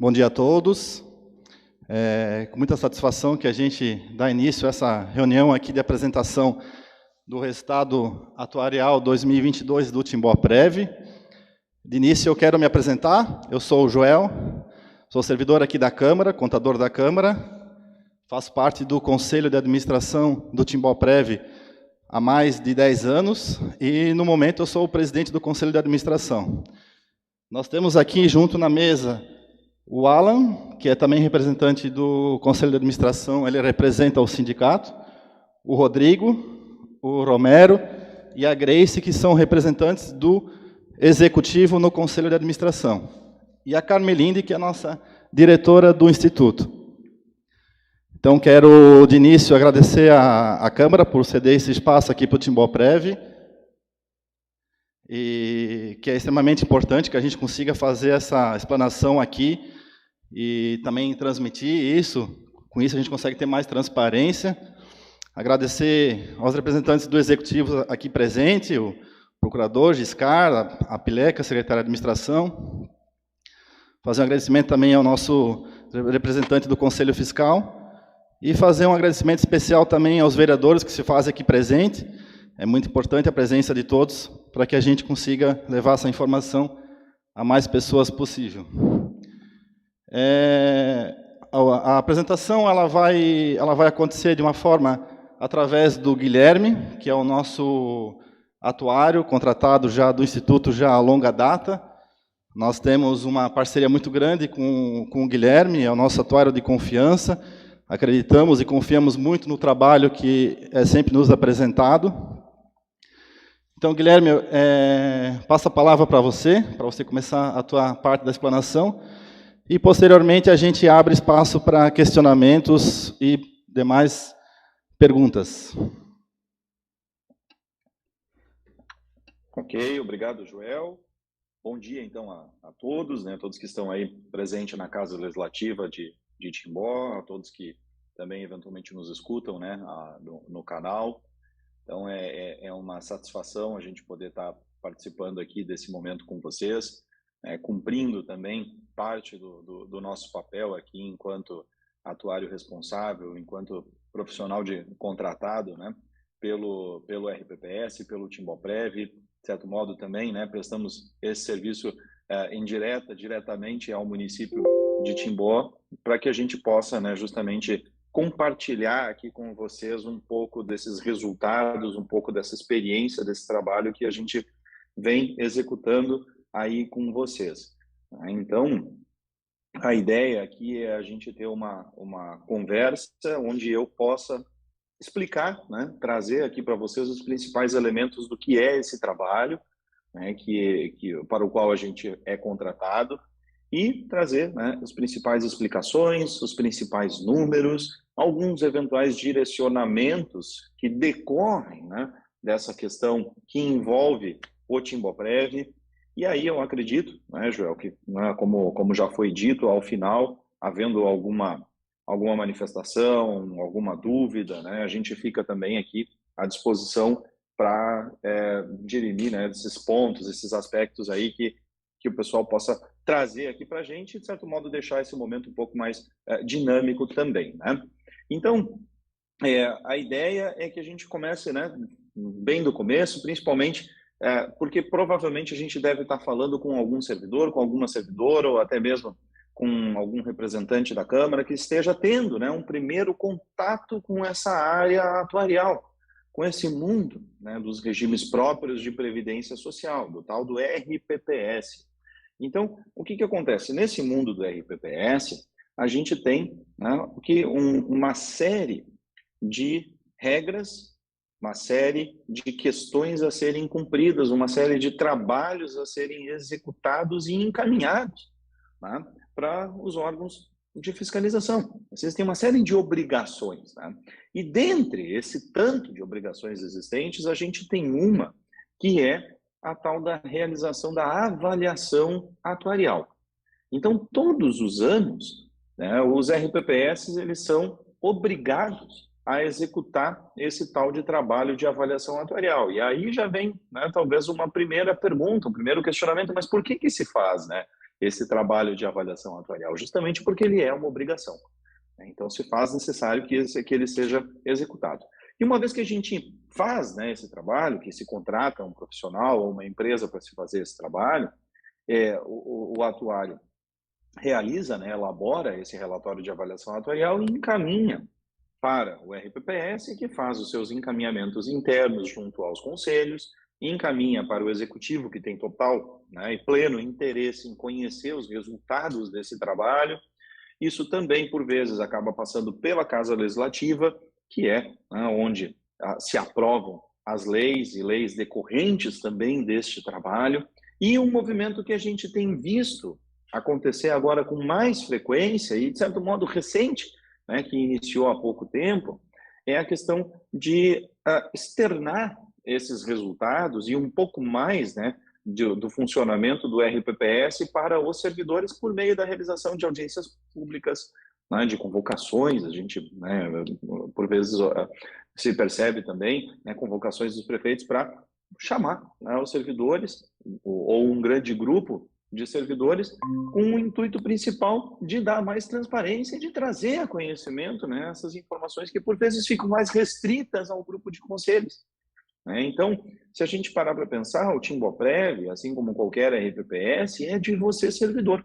Bom dia a todos. Com muita satisfação que a gente dá início a essa reunião aqui de apresentação do resultado atuarial 2022 do Timboprev. De início eu quero me apresentar, eu sou o Joel, sou servidor aqui da Câmara, contador da Câmara, faço parte do Conselho de Administração do Timboprev há mais de 10 anos e, no momento, eu sou o presidente do Conselho de Administração. Nós temos aqui, junto na mesa, o Alan, que é também representante do Conselho de Administração, ele representa o sindicato, o Rodrigo, o Romero e a Grace, que são representantes do Executivo no Conselho de Administração. E a Carmelinde, que é a nossa diretora do Instituto. Então, quero, de início, agradecer à Câmara por ceder esse espaço aqui para o Timboprev, e que é extremamente importante que a gente consiga fazer essa explanação aqui e também transmitir isso. Com isso, a gente consegue ter mais transparência. Agradecer aos representantes do Executivo aqui presente, o Procurador Giscar, a Pileca, Secretária de Administração. Fazer um agradecimento também ao nosso representante do Conselho Fiscal. E fazer um agradecimento especial também aos vereadores que se fazem aqui presente. É muito importante a presença de todos para que a gente consiga levar essa informação a mais pessoas possível. A apresentação ela vai acontecer de uma forma através do Guilherme, que é o nosso atuário, contratado já do Instituto já há longa data. Nós temos uma parceria muito grande com o Guilherme, é o nosso atuário de confiança. Acreditamos e confiamos muito no trabalho que é sempre nos apresentado. Então, Guilherme, passo a palavra para você começar a tua parte da explanação, e, posteriormente, a gente abre espaço para questionamentos e demais perguntas. Ok, obrigado, Joel. Bom dia, então, a todos, né, todos que estão aí presentes na Casa Legislativa de Timbó, a todos que também eventualmente nos escutam, né, no canal. Então é uma satisfação a gente poder estar participando aqui desse momento com vocês, cumprindo também parte do nosso papel aqui enquanto atuário responsável, enquanto profissional contratado, né, pelo RPPS, pelo Timboprev, de certo modo também, né, prestamos esse serviço diretamente ao município de Timbó, para que a gente possa, né, justamente compartilhar aqui com vocês um pouco desses resultados, um pouco dessa experiência, desse trabalho que a gente vem executando aí com vocês. Então, a ideia aqui é a gente ter uma conversa onde eu possa explicar, né, trazer aqui para vocês os principais elementos do que é esse trabalho, né, para o qual a gente é contratado, e trazer, né, as principais explicações, os principais números, alguns eventuais direcionamentos que decorrem, né, dessa questão que envolve o Timboprev. E aí eu acredito, né, Joel, que, né, como já foi dito, ao final, havendo alguma manifestação, alguma dúvida, né, a gente fica também aqui à disposição para dirimir, né, esses pontos, esses aspectos aí que o pessoal possa trazer aqui para a gente e, de certo modo, deixar esse momento um pouco mais dinâmico também, né? Então, a ideia é que a gente comece, né, bem do começo, principalmente porque provavelmente a gente deve estar falando com algum servidor, com alguma servidora, ou até mesmo com algum representante da Câmara que esteja tendo, né, um primeiro contato com essa área atuarial, com esse mundo, né, dos regimes próprios de previdência social, do tal do RPPS. Então, o que acontece? Nesse mundo do RPPS, a gente tem, né, uma série de regras, uma série de questões a serem cumpridas, uma série de trabalhos a serem executados e encaminhados, né, para os órgãos de fiscalização. Vocês têm uma série de obrigações, né? E dentre esse tanto de obrigações existentes, a gente tem uma que é a tal da realização da avaliação atuarial. Então, todos os anos, né, os RPPS eles são obrigados a executar esse tal de trabalho de avaliação atuarial. E aí já vem, né, talvez uma primeira pergunta, um primeiro questionamento, mas por que se faz, né, esse trabalho de avaliação atuarial, justamente porque ele é uma obrigação. Então, se faz necessário que ele seja executado. E uma vez que a gente faz, né, esse trabalho, que se contrata um profissional ou uma empresa para se fazer esse trabalho, o atuário realiza, né, elabora esse relatório de avaliação atuarial e encaminha para o RPPS, que faz os seus encaminhamentos internos junto aos conselhos, encaminha para o executivo, que tem total, né, e pleno interesse em conhecer os resultados desse trabalho. Isso também, por vezes, acaba passando pela Casa Legislativa, que é, né, onde se aprovam as leis e leis decorrentes também deste trabalho. E um movimento que a gente tem visto acontecer agora com mais frequência e, de certo modo, recente, né, que iniciou há pouco tempo, é a questão de externar esses resultados e um pouco mais, né, do funcionamento do RPPS para os servidores por meio da realização de audiências públicas, né, de convocações. A gente, né, por vezes, se percebe também, né, convocações dos prefeitos para chamar, né, os servidores ou um grande grupo de servidores com o intuito principal de dar mais transparência e de trazer a conhecimento, né, essas informações que por vezes ficam mais restritas ao grupo de conselhos. Então, se a gente parar para pensar, o Timboprev, assim como qualquer RPPS, é de você, servidor.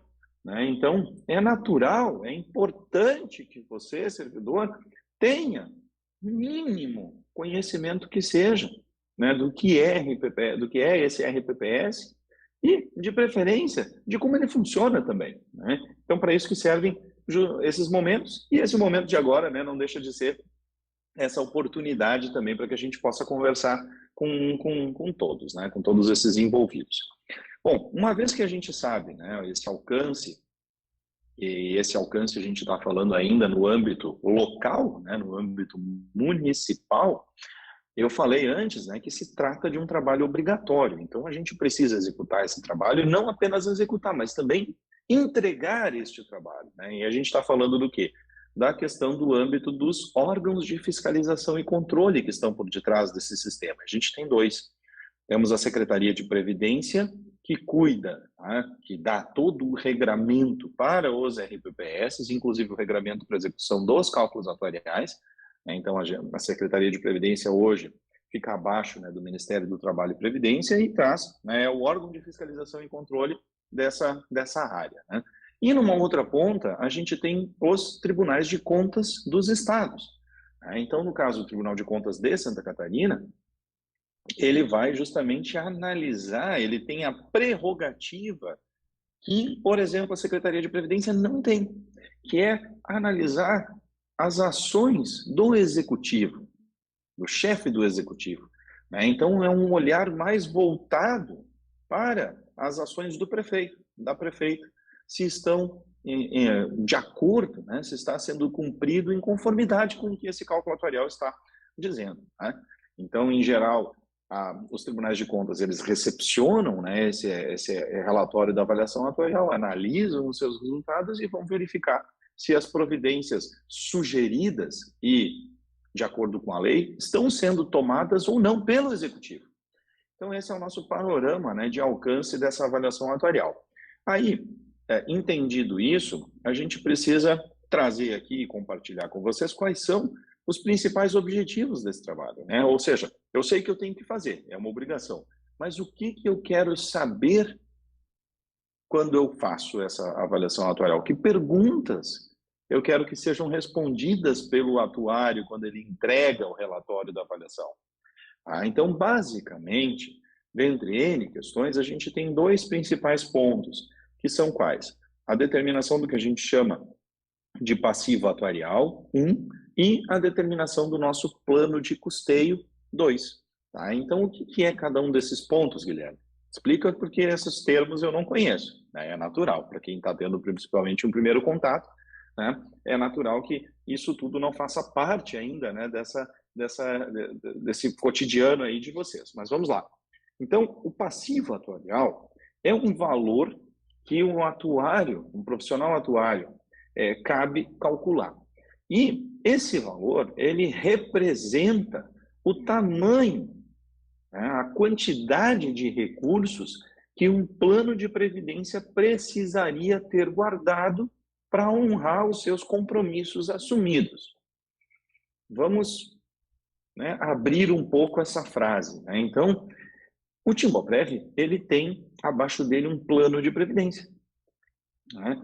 Então, é natural, é importante que você, servidor, tenha mínimo conhecimento que seja, né, do que é RPP, do que é esse RPPS e, de preferência, de como ele funciona também. Então, para isso que servem esses momentos, e esse momento de agora, né, não deixa de ser essa oportunidade também para que a gente possa conversar com todos, né, com todos esses envolvidos. Bom, uma vez que a gente sabe, né, esse alcance, e esse alcance a gente está falando ainda no âmbito local, né, no âmbito municipal, eu falei antes, né, que se trata de um trabalho obrigatório. Então, a gente precisa executar esse trabalho, e não apenas executar, mas também entregar este trabalho. Né? E a gente está falando do quê? Da questão do âmbito dos órgãos de fiscalização e controle que estão por detrás desse sistema. A gente tem dois. Temos a Secretaria de Previdência, que cuida, né, que dá todo o regramento para os RPPS, inclusive o regramento para execução dos cálculos atuariais. Então, a Secretaria de Previdência hoje fica abaixo, né, do Ministério do Trabalho e Previdência e traz, né, o órgão de fiscalização e controle dessa área. Né? E numa outra ponta, a gente tem os tribunais de contas dos estados. Então, no caso do Tribunal de Contas de Santa Catarina, ele vai justamente analisar, ele tem a prerrogativa que, por exemplo, a Secretaria de Previdência não tem, que é analisar as ações do executivo, do chefe do executivo. Então, é um olhar mais voltado para as ações do prefeito, da prefeita, se estão de acordo, né, se está sendo cumprido em conformidade com o que esse cálculo atuarial está dizendo. Né? Então, em geral, os tribunais de contas, eles recepcionam, né, esse relatório da avaliação atuarial, analisam os seus resultados e vão verificar se as providências sugeridas e de acordo com a lei estão sendo tomadas ou não pelo executivo. Então, esse é o nosso panorama, né, de alcance dessa avaliação atuarial. Aí, entendido isso, a gente precisa trazer aqui e compartilhar com vocês quais são os principais objetivos desse trabalho, né? Ou seja, eu sei que eu tenho que fazer, é uma obrigação, mas o que eu quero saber quando eu faço essa avaliação atuarial? Que perguntas eu quero que sejam respondidas pelo atuário quando ele entrega o relatório da avaliação? Então, basicamente, dentre N questões, a gente tem dois principais pontos, que são quais? A determinação do que a gente chama de passivo atuarial, 1, e a determinação do nosso plano de custeio, 2. Então, o que é cada um desses pontos, Guilherme? Explica, porque esses termos eu não conheço. Né? É natural, para quem está tendo principalmente um primeiro contato, né? É natural que isso tudo não faça parte ainda, né, desse cotidiano aí de vocês. Mas vamos lá. Então, o passivo atuarial é um valor que um atuário, um profissional atuário, cabe calcular. E esse valor, ele representa o tamanho, né, a quantidade de recursos que um plano de previdência precisaria ter guardado para honrar os seus compromissos assumidos. Vamos, né, abrir um pouco essa frase, né? Então, o Timboprev, ele tem abaixo dele um plano de previdência, né?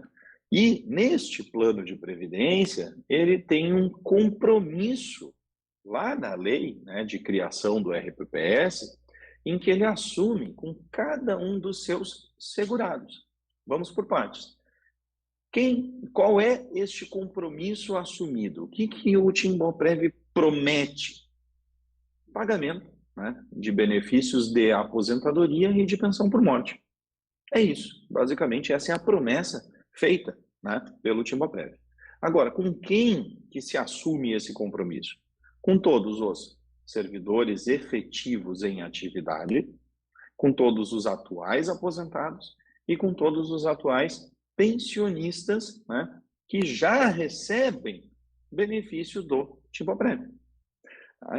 E neste plano de previdência, ele tem um compromisso lá na lei, né, de criação do RPPS, em que ele assume com cada um dos seus segurados. Vamos por partes. Qual é este compromisso assumido? O que o Timboprev promete? Pagamento, né, de benefícios de aposentadoria e de pensão por morte. É isso. Basicamente, essa é a promessa feita, né, pelo Timboprev. Agora, com quem que se assume esse compromisso? Com todos os servidores efetivos em atividade, com todos os atuais aposentados e com todos os atuais pensionistas, né, que já recebem benefício do Timboprev.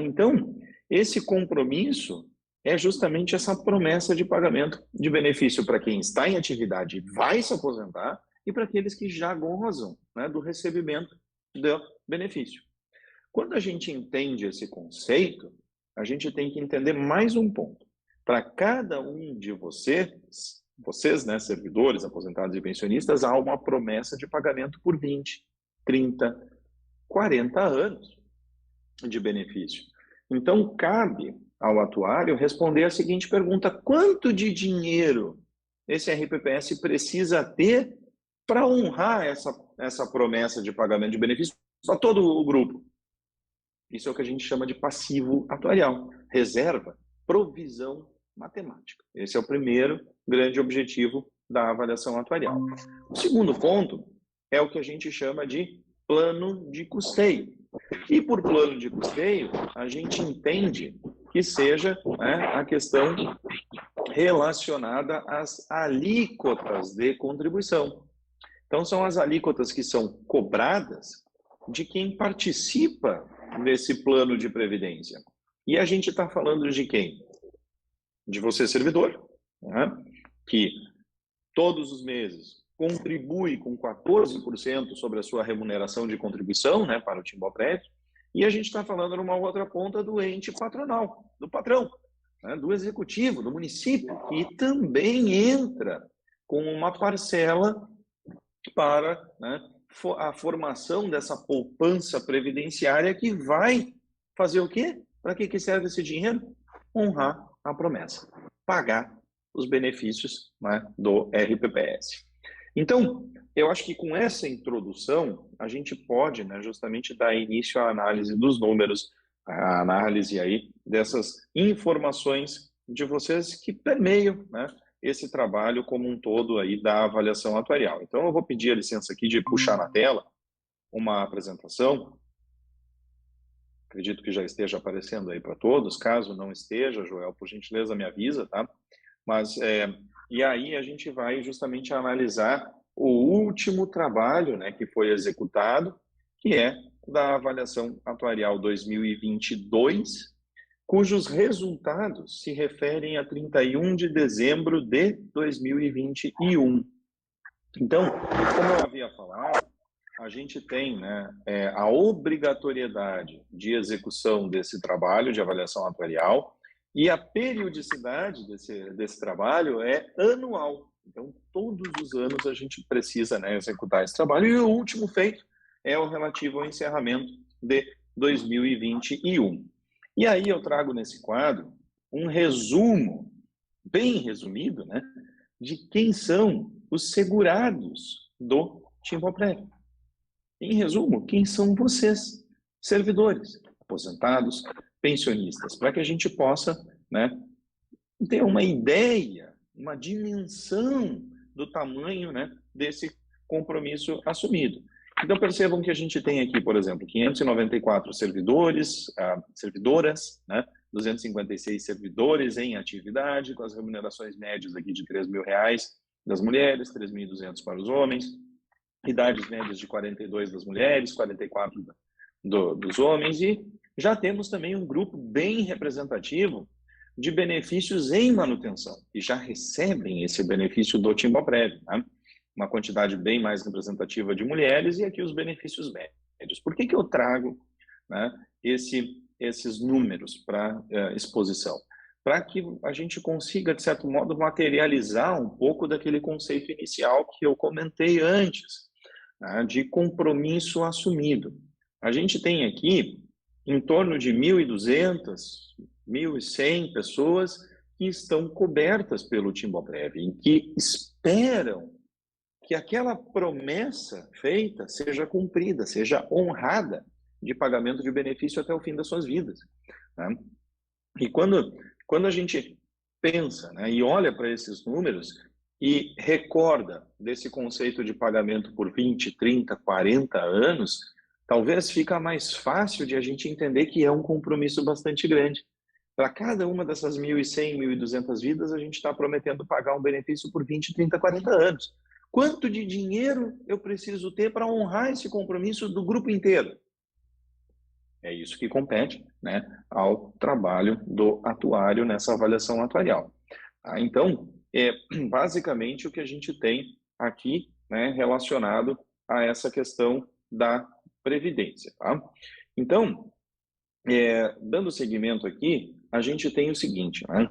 Então, esse compromisso é justamente essa promessa de pagamento de benefício para quem está em atividade e vai se aposentar e para aqueles que já gozam, né, do recebimento do benefício. Quando a gente entende esse conceito, a gente tem que entender mais um ponto. Para cada um de vocês, né, servidores, aposentados e pensionistas, há uma promessa de pagamento por 20, 30, 40 anos de benefício. Então, cabe ao atuário responder a seguinte pergunta: quanto de dinheiro esse RPPS precisa ter para honrar essa promessa de pagamento de benefício para todo o grupo? Isso é o que a gente chama de passivo atuarial, reserva, provisão matemática. Esse é o primeiro grande objetivo da avaliação atuarial. O segundo ponto é o que a gente chama de plano de custeio. E por plano de custeio, a gente entende que seja, né, a questão relacionada às alíquotas de contribuição. Então, são as alíquotas que são cobradas de quem participa desse plano de previdência. E a gente está falando de quem? De você, servidor, né, que todos os meses contribui com 14% sobre a sua remuneração de contribuição, né, para o Timboprev, e a gente está falando numa outra ponta do ente patronal, do patrão, né, do executivo, do município, que também entra com uma parcela para, né, a formação dessa poupança previdenciária que vai fazer o quê? Para que serve esse dinheiro? Honrar a promessa, pagar os benefícios, né, do RPPS. Então, eu acho que com essa introdução, a gente pode, né, justamente dar início à análise dos números, a análise aí dessas informações de vocês que permeiam, né, esse trabalho como um todo aí da avaliação atuarial. Então, eu vou pedir a licença aqui de puxar na tela uma apresentação. Acredito que já esteja aparecendo aí para todos. Caso não esteja, Joel, por gentileza, me avisa, tá? Mas, e aí a gente vai justamente analisar o último trabalho, né, que foi executado, que é da avaliação atuarial 2022, cujos resultados se referem a 31 de dezembro de 2021. Então, como eu havia falado, a gente tem, né, a obrigatoriedade de execução desse trabalho de avaliação atuarial e a periodicidade desse trabalho é anual. Então, todos os anos a gente precisa, né, executar esse trabalho. E o último feito é o relativo ao encerramento de 2021. E aí eu trago nesse quadro um resumo, bem resumido, né, de quem são os segurados do Timboprev. Em resumo, quem são vocês, servidores, aposentados, pensionistas, para que a gente possa, né, ter uma ideia, uma dimensão do tamanho, né, desse compromisso assumido. Então, percebam que a gente tem aqui, por exemplo, 594 servidores, servidoras, né, 256 servidores em atividade, com as remunerações médias aqui de R$3.000 das mulheres, 3.200 para os homens, idades médias de 42 das mulheres, 44 dos homens, e já temos também um grupo bem representativo de benefícios em manutenção, e já recebem esse benefício do Timboprev, né? Uma quantidade bem mais representativa de mulheres, e aqui os benefícios médios. Por que eu trago, né, esses números para exposição? Para que a gente consiga, de certo modo, materializar um pouco daquele conceito inicial que eu comentei antes, né, de compromisso assumido. A gente tem aqui em torno de 1.200, 1.100 pessoas que estão cobertas pelo Timboprev, em que esperam que aquela promessa feita seja cumprida, seja honrada de pagamento de benefício até o fim das suas vidas, né? E quando a gente pensa, né, e olha para esses números e recorda desse conceito de pagamento por 20, 30, 40 anos, talvez fica mais fácil de a gente entender que é um compromisso bastante grande. Para cada uma dessas 1.100, 1.200 vidas, a gente está prometendo pagar um benefício por 20, 30, 40 anos. Quanto de dinheiro eu preciso ter para honrar esse compromisso do grupo inteiro? É isso que compete, né, ao trabalho do atuário nessa avaliação atuarial. Então, basicamente o que a gente tem aqui, né, relacionado a essa questão da Previdência. Tá? Então, dando seguimento aqui, a gente tem o seguinte, né,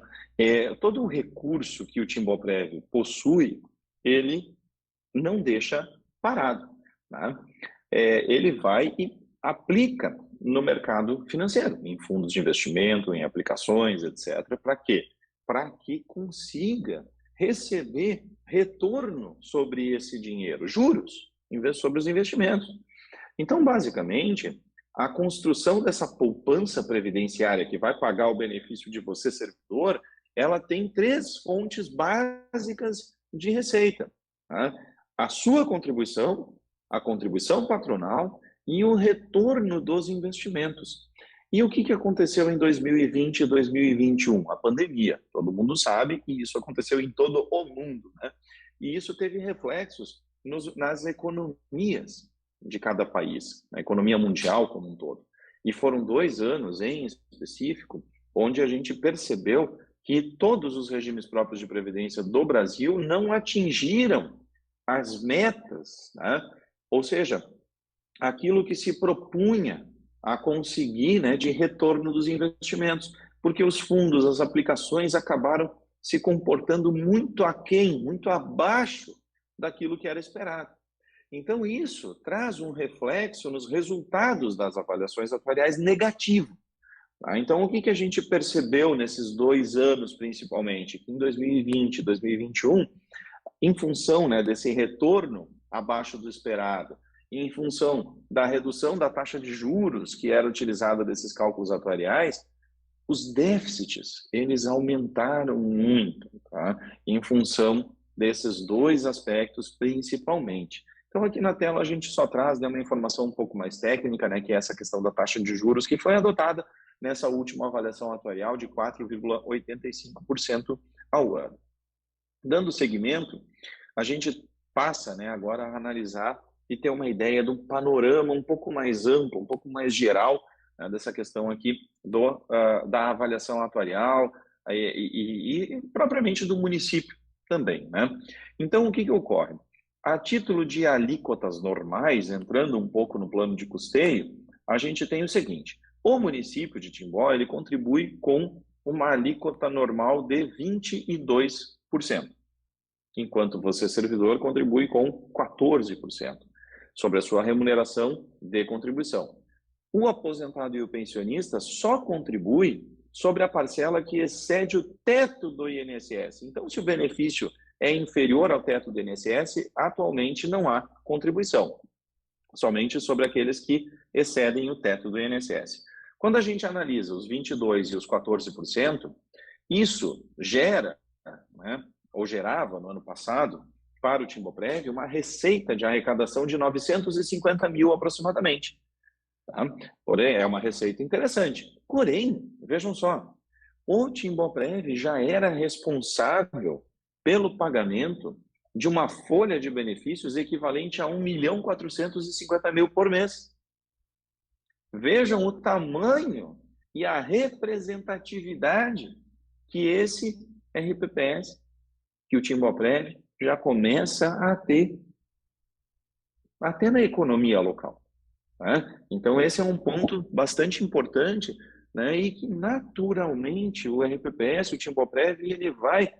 todo o recurso que o Timboprev possui, ele não deixa parado. Tá? Ele vai e aplica no mercado financeiro, em fundos de investimento, em aplicações, etc. Para quê? Para que consiga receber retorno sobre esse dinheiro, juros sobre os investimentos. Então, basicamente, a construção dessa poupança previdenciária que vai pagar o benefício de você, servidor, ela tem 3 fontes básicas de receita. Tá? A sua contribuição, a contribuição patronal e o retorno dos investimentos. E o que aconteceu em 2020 e 2021? A pandemia, todo mundo sabe, e isso aconteceu em todo o mundo, né? E isso teve reflexos nas economias de cada país, na economia mundial como um todo. E foram 2 anos, em específico, onde a gente percebeu que todos os regimes próprios de previdência do Brasil não atingiram as metas, né? Ou seja, aquilo que se propunha a conseguir, né, de retorno dos investimentos, porque os fundos, as aplicações acabaram se comportando muito aquém, muito abaixo daquilo que era esperado. Então, isso traz um reflexo nos resultados das avaliações atuariais negativo. Tá? Então, o que a gente percebeu nesses 2 anos, principalmente, em 2020 e 2021, em função, né, desse retorno abaixo do esperado, em função da redução da taxa de juros que era utilizada desses cálculos atuariais, os déficits, eles aumentaram muito, tá? Em função desses 2 aspectos, principalmente. Então, aqui na tela a gente só traz, né, uma informação um pouco mais técnica, né, que é essa questão da taxa de juros, que foi adotada nessa última avaliação atuarial de 4,85% ao ano. Dando seguimento, a gente passa, né, agora a analisar e ter uma ideia de um panorama um pouco mais amplo, um pouco mais geral, né, dessa questão aqui da avaliação atuarial e propriamente do município também, né? Então, o que ocorre? A título de alíquotas normais, entrando um pouco no plano de custeio, a gente tem o seguinte: o município de Timbó, ele contribui com uma alíquota normal de 22%, enquanto você, servidor, contribui com 14% sobre a sua remuneração de contribuição. O aposentado e o pensionista só contribui sobre a parcela que excede o teto do INSS. Então, se o benefício é inferior ao teto do INSS, atualmente não há contribuição, somente sobre aqueles que excedem o teto do INSS. Quando a gente analisa os 22% e os 14%, isso gera, né, ou gerava no ano passado, para o Timboprev, uma receita de arrecadação de 950 mil aproximadamente. Tá? Porém, é uma receita interessante. Porém, vejam só, o Timboprev já era responsável pelo pagamento de uma folha de benefícios equivalente a 1.450.000 por mês. Vejam o tamanho e a representatividade que esse RPPS, que o Timboprev já começa a ter até na economia local. Né? Então, esse é um ponto bastante importante, né? E que, naturalmente, o RPPS, o Timboprev, ele vai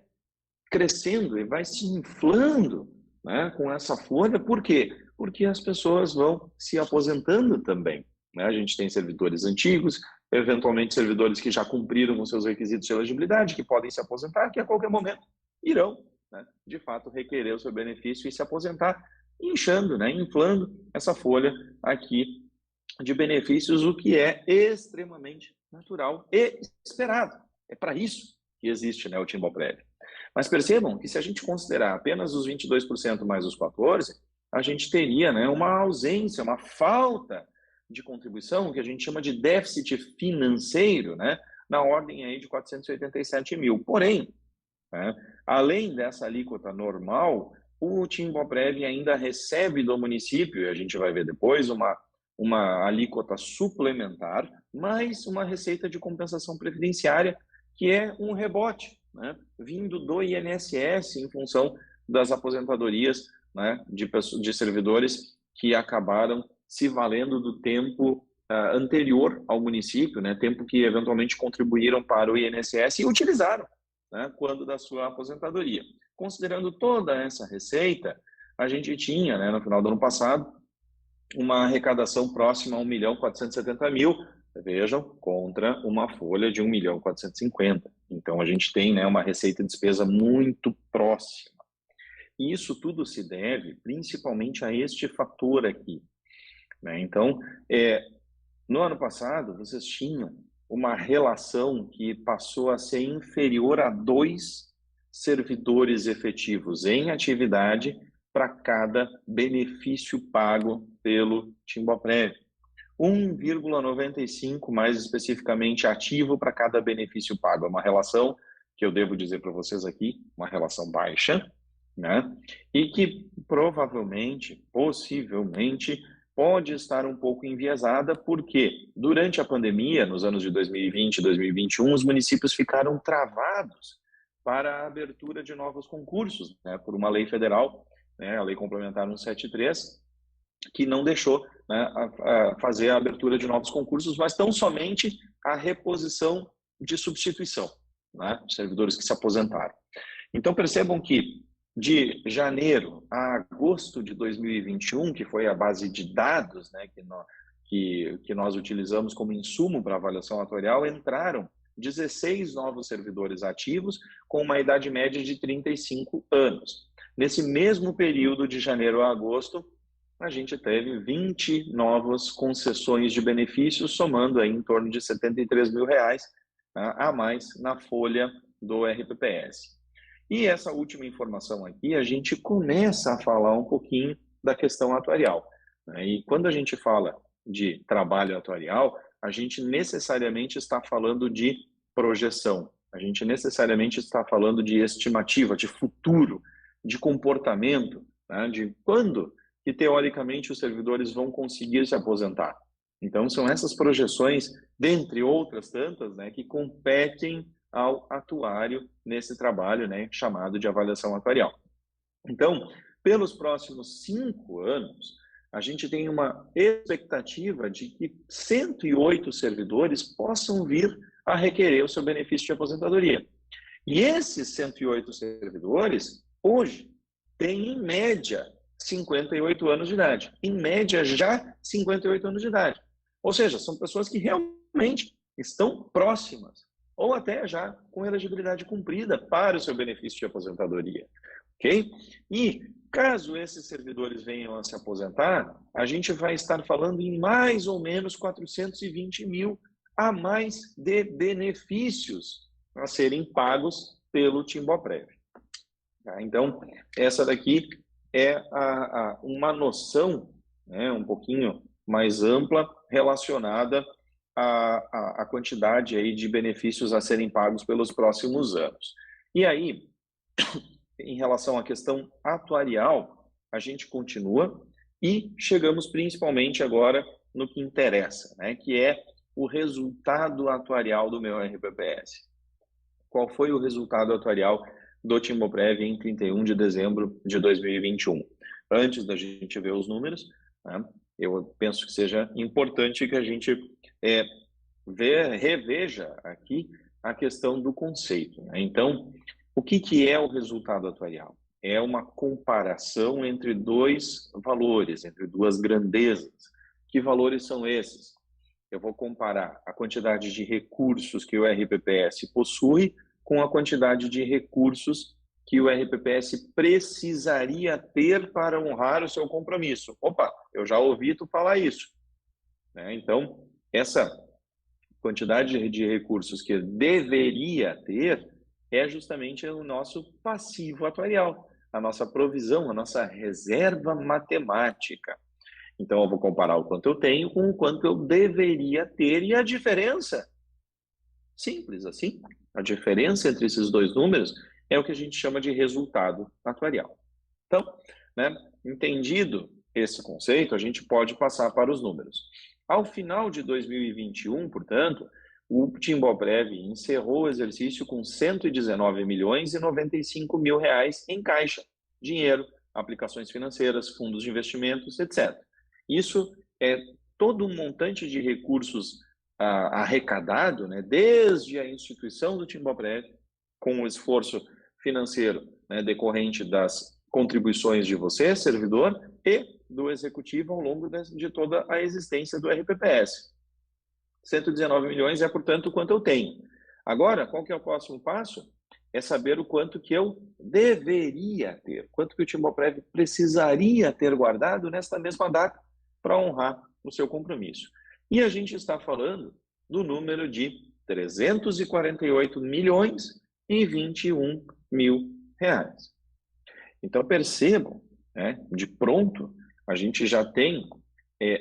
crescendo e vai se inflando, né, com essa folha. Por quê? Porque as pessoas vão se aposentando também. Né? A gente tem servidores antigos, eventualmente servidores que já cumpriram os seus requisitos de elegibilidade, que podem se aposentar, que a qualquer momento irão, né, de fato, requerer o seu benefício e se aposentar, inchando, né, inflando essa folha aqui de benefícios, o que é extremamente natural e esperado. É para isso que existe, né, o Timboprev. Mas percebam que se a gente considerar apenas os 22% mais os 14%, a gente teria, né, uma ausência, uma falta de contribuição, que a gente chama de déficit financeiro, né, na ordem aí de 487 mil. Porém, né, além dessa alíquota normal, o Timboprev ainda recebe do município, e a gente vai ver depois, uma alíquota suplementar, mais uma receita de compensação previdenciária, que é um rebote, né, vindo do INSS em função das aposentadorias, né, de servidores que acabaram se valendo do tempo anterior ao município, né, tempo que eventualmente contribuíram para o INSS e utilizaram, né, quando da sua aposentadoria. Considerando toda essa receita, a gente tinha, né, no final do ano passado, uma arrecadação próxima a 1.470.000, vejam, contra uma folha de 1.450.000. Então, a gente tem, né, uma receita e despesa muito próxima. E isso tudo se deve principalmente a este fator aqui. Né? Então, no ano passado, vocês tinham uma relação que passou a ser inferior a 2 servidores efetivos em atividade para cada benefício pago pelo Timboprev. 1,95 mais especificamente ativo para cada benefício pago. É uma relação que eu devo dizer para vocês aqui, uma relação baixa, né? E que provavelmente, possivelmente, pode estar um pouco enviesada, porque durante a pandemia, nos anos de 2020 e 2021, os municípios ficaram travados para a abertura de novos concursos, né, por uma lei federal, né, a Lei Complementar 173, que não deixou, né, a fazer a abertura de novos concursos, mas tão somente a reposição de substituição, né, de servidores que se aposentaram. Então, percebam que de janeiro a agosto de 2021, que foi a base de dados, né, que nós utilizamos como insumo para avaliação atuarial, entraram 16 novos servidores ativos com uma idade média de 35 anos. Nesse mesmo período de janeiro a agosto, a gente teve 20 novas concessões de benefícios, somando aí em torno de R$73 mil a mais na folha do RPPS. E essa última informação aqui, a gente começa a falar um pouquinho da questão atuarial. Né? E quando a gente fala de trabalho atuarial, a gente necessariamente está falando de projeção, a gente necessariamente está falando de estimativa, de futuro, de comportamento, né? De quando que, teoricamente, os servidores vão conseguir se aposentar. Então, são essas projeções, dentre outras tantas, né, que competem ao atuário nesse trabalho, né, chamado de avaliação atuarial. Então, pelos próximos 5 anos, a gente tem uma expectativa de que 108 servidores possam vir a requerer o seu benefício de aposentadoria. E esses 108 servidores, hoje, têm, em média, 58 anos de idade. Em média, já 58 anos de idade. Ou seja, são pessoas que realmente estão próximas, ou até já com elegibilidade cumprida para o seu benefício de aposentadoria. Ok? E, caso esses servidores venham a se aposentar, a gente vai estar falando em mais ou menos 420 mil a mais de benefícios a serem pagos pelo Timboprev. Tá? Então, essa daqui é uma noção, né, um pouquinho mais ampla relacionada à quantidade aí de benefícios a serem pagos pelos próximos anos. E aí, em relação à questão atuarial, a gente continua e chegamos principalmente agora no que interessa, né, que é o resultado atuarial do meu RPPS. qual foi o resultado atuarial do Timboprev em 31 de dezembro de 2021. Antes da gente ver os números, né, eu penso que seja importante que a gente reveja aqui a questão do conceito, né? Então, o que é o resultado atuarial? É uma comparação entre dois valores, entre duas grandezas. Que valores são esses? Eu vou comparar a quantidade de recursos que o RPPS possui com a quantidade de recursos que o RPPS precisaria ter para honrar o seu compromisso. Opa, eu já ouvi tu falar isso, né? Então, essa quantidade de recursos que deveria ter é justamente o nosso passivo atuarial, a nossa provisão, a nossa reserva matemática. Então, eu vou comparar o quanto eu tenho com o quanto eu deveria ter, e a diferença, simples assim, a diferença entre esses dois números é o que a gente chama de resultado atuarial. Então, né, entendido esse conceito, a gente pode passar para os números. Ao final de 2021, portanto, o Timboprev encerrou o exercício com 119 milhões e 95 mil reais em caixa, dinheiro, aplicações financeiras, fundos de investimentos, etc. Isso é todo um montante de recursos arrecadado, né, desde a instituição do Timboprev, com o esforço financeiro, né, decorrente das contribuições de você, servidor, e do executivo ao longo de toda a existência do RPPS. 119 milhões é, portanto, o quanto eu tenho. Agora, qual que é o próximo passo? É saber o quanto que eu deveria ter, quanto que o Timboprev precisaria ter guardado nesta mesma data para honrar o seu compromisso. E a gente está falando do número de 348 milhões e 21 mil reais. Então, percebam, né, de pronto, a gente já tem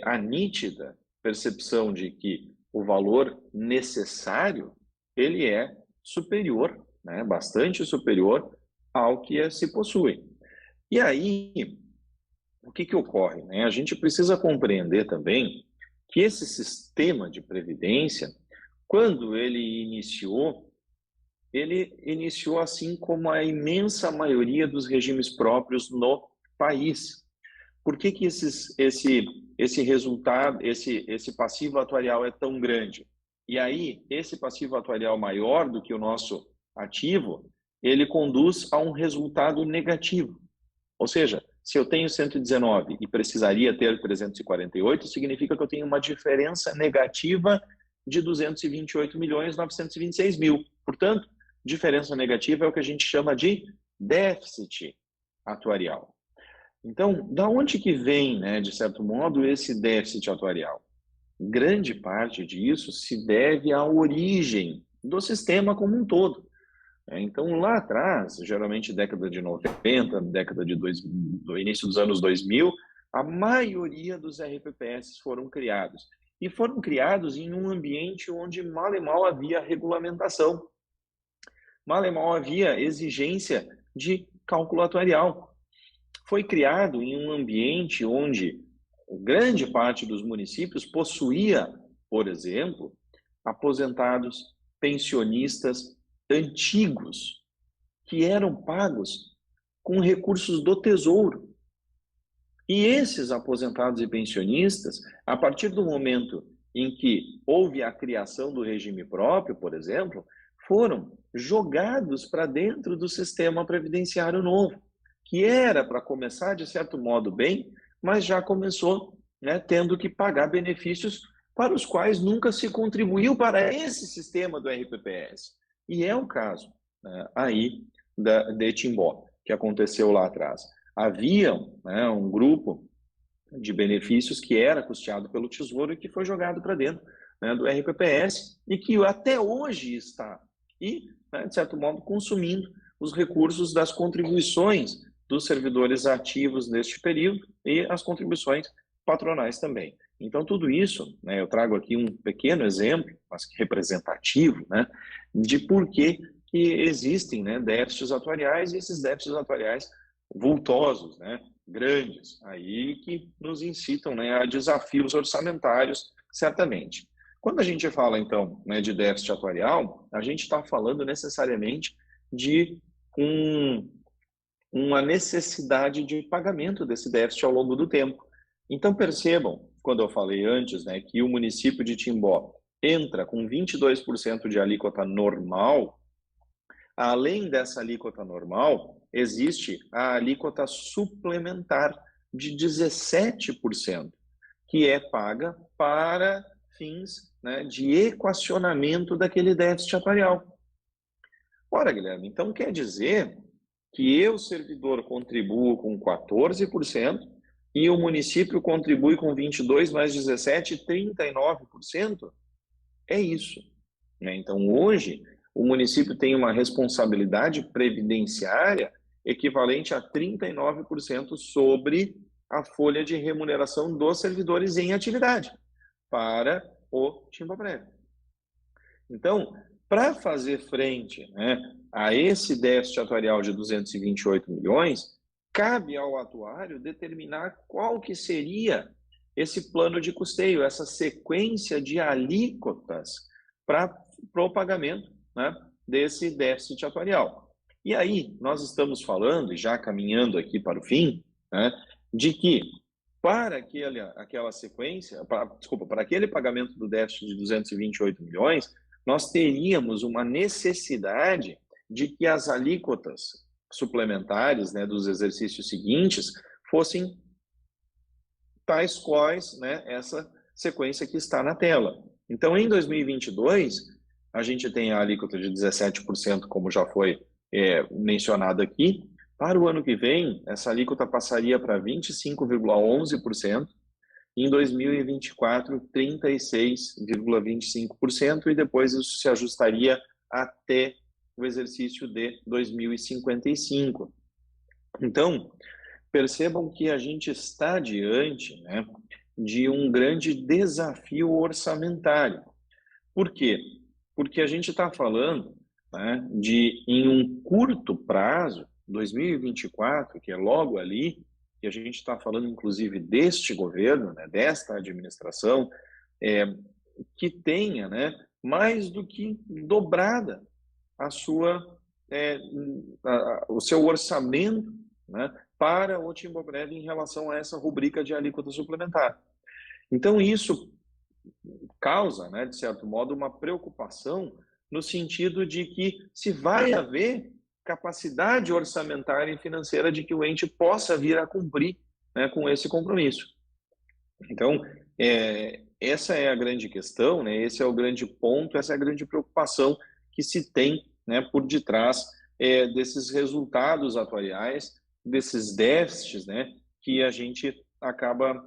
a nítida percepção de que o valor necessário, ele é superior, né, bastante superior ao que se possui. E aí, o que ocorre, né? A gente precisa compreender também que esse sistema de previdência, quando ele iniciou assim como a imensa maioria dos regimes próprios no país. Por que esse resultado, esse passivo atuarial é tão grande? E aí, esse passivo atuarial maior do que o nosso ativo, ele conduz a um resultado negativo. Ou seja, se eu tenho 119 e precisaria ter 348, significa que eu tenho uma diferença negativa de 228 milhões 926 mil. Portanto, diferença negativa é o que a gente chama de déficit atuarial. Então, da onde que vem, né, de certo modo, esse déficit atuarial? Grande parte disso se deve à origem do sistema como um todo. Então, lá atrás, geralmente década de 90, do início dos anos 2000, a maioria dos RPPS foram criados. E foram criados em um ambiente onde mal e mal havia regulamentação. Mal e mal havia exigência de cálculo atuarial. Foi criado em um ambiente onde grande parte dos municípios possuía, por exemplo, aposentados, pensionistas antigos, que eram pagos com recursos do Tesouro. E esses aposentados e pensionistas, a partir do momento em que houve a criação do regime próprio, por exemplo, foram jogados para dentro do sistema previdenciário novo, que era para começar de certo modo bem, mas já começou, né, tendo que pagar benefícios para os quais nunca se contribuiu para esse sistema do RPPS. E é o caso, né, aí de Timbó, que aconteceu lá atrás. Havia, né, um grupo de benefícios que era custeado pelo Tesouro e que foi jogado para dentro, né, do RPPS e que até hoje está, e, né, de certo modo, consumindo os recursos das contribuições dos servidores ativos neste período e as contribuições patronais também. Então, tudo isso, né, eu trago aqui um pequeno exemplo, mas representativo, né, de por que existem, né, déficits atuariais, e esses déficits atuariais vultosos, né, grandes, aí que nos incitam, né, a desafios orçamentários, certamente. Quando a gente fala, então, né, de déficit atuarial, a gente está falando necessariamente de uma necessidade de pagamento desse déficit ao longo do tempo. Então, percebam, quando eu falei antes, né, que o município de Timbó entra com 22% de alíquota normal. Além dessa alíquota normal, existe a alíquota suplementar de 17%, que é paga para fins, né, de equacionamento daquele déficit atuarial. Ora, Guilherme, então quer dizer que eu, servidor, contribuo com 14% e o município contribui com 22% mais 17%, 39%? É isso, né? Então, hoje, o município tem uma responsabilidade previdenciária equivalente a 39% sobre a folha de remuneração dos servidores em atividade para o Timboprévio. Então, para fazer frente, né, a esse déficit atuarial de 228 milhões, cabe ao atuário determinar qual que seria esse plano de custeio, essa sequência de alíquotas para o pagamento, né, desse déficit atuarial. E aí, nós estamos falando, e já caminhando aqui para o fim, né, de que para aquela sequência, para aquele pagamento do déficit de 228 milhões, nós teríamos uma necessidade de que as alíquotas suplementares, né, dos exercícios seguintes fossem tais quais, né, essa sequência que está na tela. Então, em 2022, a gente tem a alíquota de 17%, como já foi mencionado aqui. Para o ano que vem, essa alíquota passaria para 25,11%, em 2024, 36,25%, e depois isso se ajustaria até o exercício de 2055. Então, percebam que a gente está diante, né, de um grande desafio orçamentário. Por quê? Porque a gente está falando, né, em um curto prazo, 2024, que é logo ali, que a gente está falando inclusive deste governo, né, desta administração, que tenha, né, mais do que dobrada o seu orçamento, né, para o Timboprévio em relação a essa rubrica de alíquota suplementar. Então, isso causa, né, de certo modo, uma preocupação no sentido de que se vai haver capacidade orçamentária e financeira de que o ente possa vir a cumprir, né, com esse compromisso. Então, essa é a grande questão, né, esse é o grande ponto, essa é a grande preocupação que se tem, né, por detrás desses resultados atuariais, desses déficits, né, que a gente acaba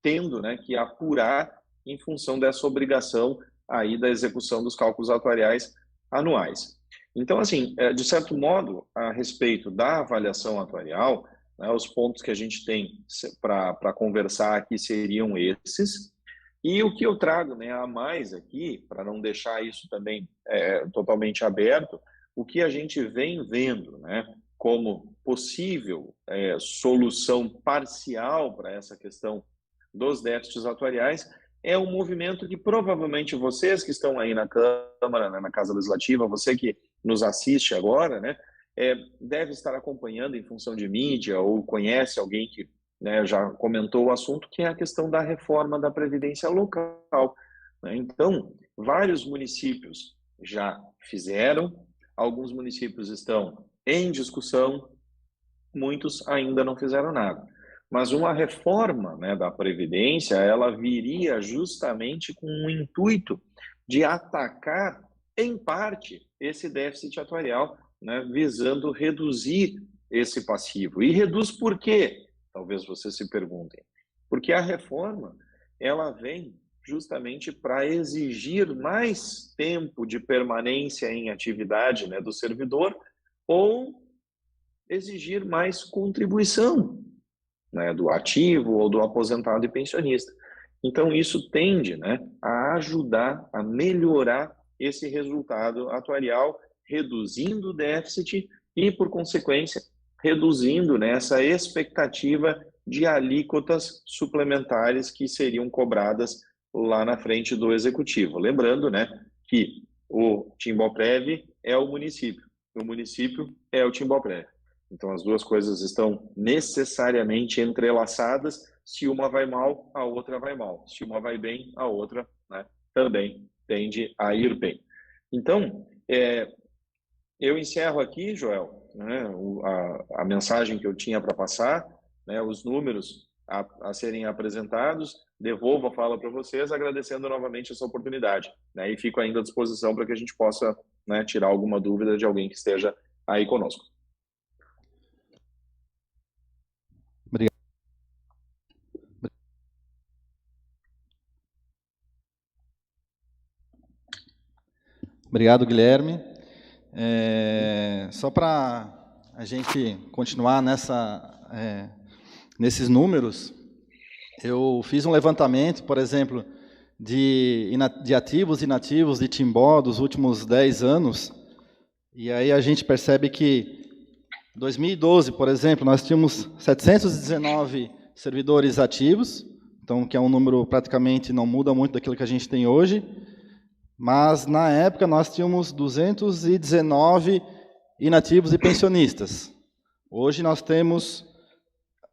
tendo, né, que apurar em função dessa obrigação aí da execução dos cálculos atuariais anuais. Então, assim, de certo modo, a respeito da avaliação atuarial, né, os pontos que a gente tem para conversar aqui seriam esses. E o que eu trago, né, a mais aqui, para não deixar isso também totalmente aberto, o que a gente vem vendo, né, como possível solução parcial para essa questão dos déficits atuariais é um movimento que provavelmente vocês que estão aí na Câmara, né, na Casa Legislativa, você que nos assiste agora, né, deve estar acompanhando em função de mídia ou conhece alguém que, né, já comentou o assunto, que é a questão da reforma da Previdência local, né? Então, vários municípios já fizeram, alguns municípios estão em discussão, muitos ainda não fizeram nada. Mas uma reforma, né, da Previdência, ela viria justamente com o intuito de atacar, em parte, esse déficit atuarial, né, visando reduzir esse passivo. E reduz por quê? Talvez vocês se perguntem. Porque a reforma, ela vem justamente para exigir mais tempo de permanência em atividade, né, do servidor, ou exigir mais contribuição, né, do ativo ou do aposentado e pensionista. Então, isso tende, né, a ajudar a melhorar esse resultado atuarial, reduzindo o déficit e, por consequência, reduzindo, né, essa expectativa de alíquotas suplementares que seriam cobradas lá na frente do executivo. Lembrando, né, que o Timbó-Prev é o município é o Timbó-Prev. Então, as duas coisas estão necessariamente entrelaçadas. Se uma vai mal, a outra vai mal. Se uma vai bem, a outra, né, também tende a ir bem. Então, eu encerro aqui, Joel, né, a mensagem que eu tinha para passar, né, os números a serem apresentados. Devolvo a fala para vocês, agradecendo novamente essa oportunidade, né, e fico ainda à disposição para que a gente possa, né, tirar alguma dúvida de alguém que esteja aí conosco. Obrigado. Obrigado, Guilherme. Só para a gente continuar nesses números, eu fiz um levantamento, por exemplo, de ativos e inativos de Timbó dos últimos 10 anos, e aí a gente percebe que em 2012, por exemplo, nós tínhamos 719 servidores ativos, então que é um número praticamente não muda muito daquilo que a gente tem hoje, mas na época nós tínhamos 219 inativos e pensionistas. Hoje nós temos,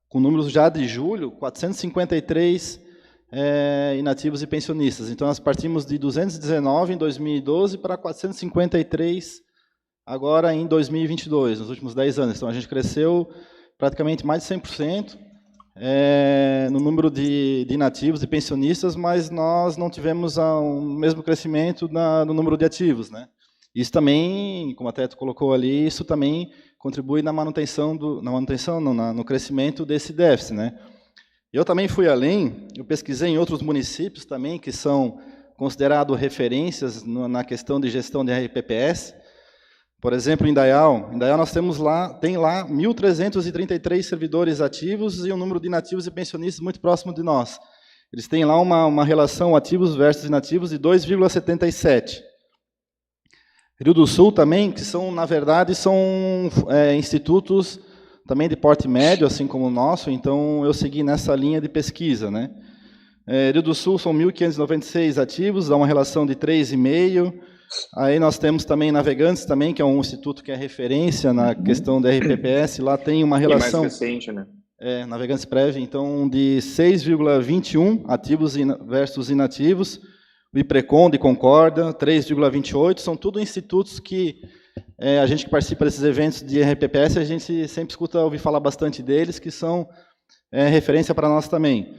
com números já de julho, 453 inativos e pensionistas. Então nós partimos de 219 em 2012 para 453 agora em 2022, nos últimos 10 anos. Então a gente cresceu praticamente mais de 100%. No número de inativos e pensionistas, mas nós não tivemos o mesmo crescimento no número de ativos, né? Isso também, como até tu colocou ali, isso também contribui na manutenção no crescimento desse déficit, né? Eu também fui além, eu pesquisei em outros municípios também que são considerados referências na questão de gestão de RPPS. Por exemplo, em Indaial nós tem lá 1.333 servidores ativos e um número de inativos e pensionistas muito próximo de nós. Eles têm lá uma relação ativos versus inativos de 2,77. Rio do Sul também, que são, na verdade, são institutos também de porte médio, assim como o nosso, então eu segui nessa linha de pesquisa, né? Rio do Sul são 1.596 ativos, dá uma relação de 3,5. Aí nós temos também Navegantes, também, que é um instituto que é referência na questão da RPPS, lá tem uma relação... E mais recente, né? Navegantes Prev, então, de 6,21 ativos versus inativos, o IPRECON de Concorda, 3,28, são tudo institutos que a gente que participa desses eventos de RPPS, a gente sempre escuta ouvir falar bastante deles, que são referência para nós também.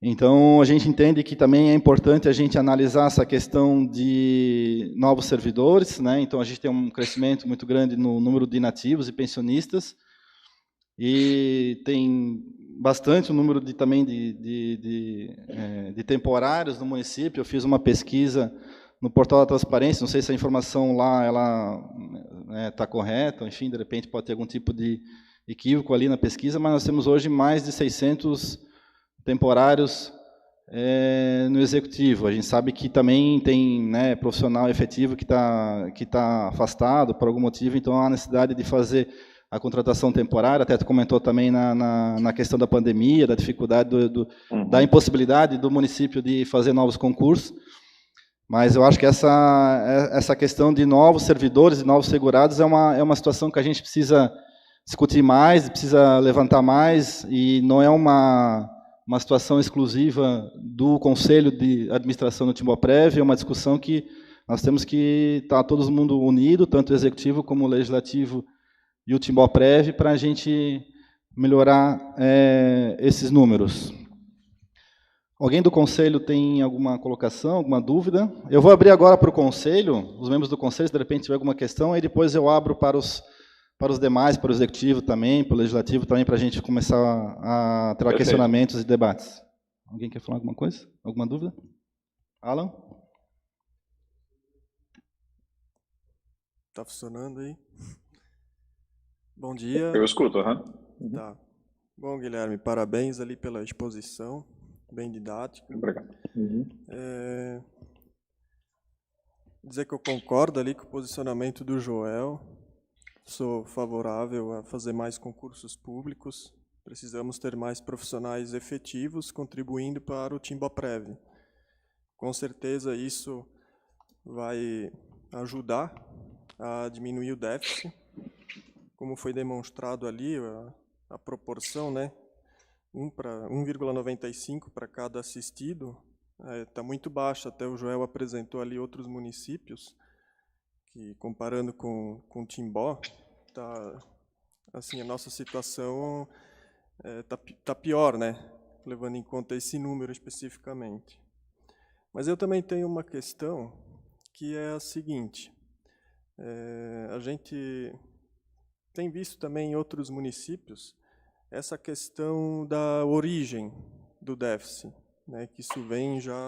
Então, a gente entende que também é importante a gente analisar essa questão de novos servidores, né? Então, a gente tem um crescimento muito grande no número de inativos e pensionistas, e tem bastante o número também de temporários no município. Eu fiz uma pesquisa no portal da transparência, não sei se a informação lá ela está correta, enfim, de repente pode ter algum tipo de equívoco ali na pesquisa, mas nós temos hoje mais de 600 temporários no executivo. A gente sabe que também tem, né, profissional efetivo que tá afastado por algum motivo, então há necessidade de fazer a contratação temporária. Até tu comentou também na questão da pandemia, da dificuldade da impossibilidade do município de fazer novos concursos. Mas eu acho que essa questão de novos servidores e novos segurados é uma situação que a gente precisa discutir mais, precisa levantar mais, e não é uma situação exclusiva do Conselho de Administração do Timbó-Prev, é uma discussão que nós temos que estar todo mundo unido, tanto o Executivo como o Legislativo e o Timbó-Prev, para a gente melhorar esses números. Alguém do Conselho tem alguma colocação, alguma dúvida? Eu vou abrir agora para o Conselho, os membros do Conselho, se de repente tiver alguma questão, aí depois eu abro para os demais, para o Executivo também, para o Legislativo também, para a gente começar a ter questionamentos e debates. Alguém quer falar alguma coisa? Alguma dúvida? Alan? Está funcionando aí? Bom dia. Eu escuto, Tá. Bom, Guilherme, parabéns ali pela exposição, bem didática. Obrigado. Dizer que eu concordo ali com o posicionamento do Joel. Sou favorável a fazer mais concursos públicos. Precisamos ter mais profissionais efetivos contribuindo para o Timbó-Prev. Com certeza isso vai ajudar a diminuir o déficit, como foi demonstrado ali, a proporção, né, 1,95 para cada assistido, está muito baixa. Até o Joel apresentou ali outros municípios, que comparando com Timbó, assim, a nossa situação tá pior, né, levando em conta esse número especificamente. Mas eu também tenho uma questão que é a seguinte, a gente tem visto também em outros municípios essa questão da origem do déficit, né, que isso vem já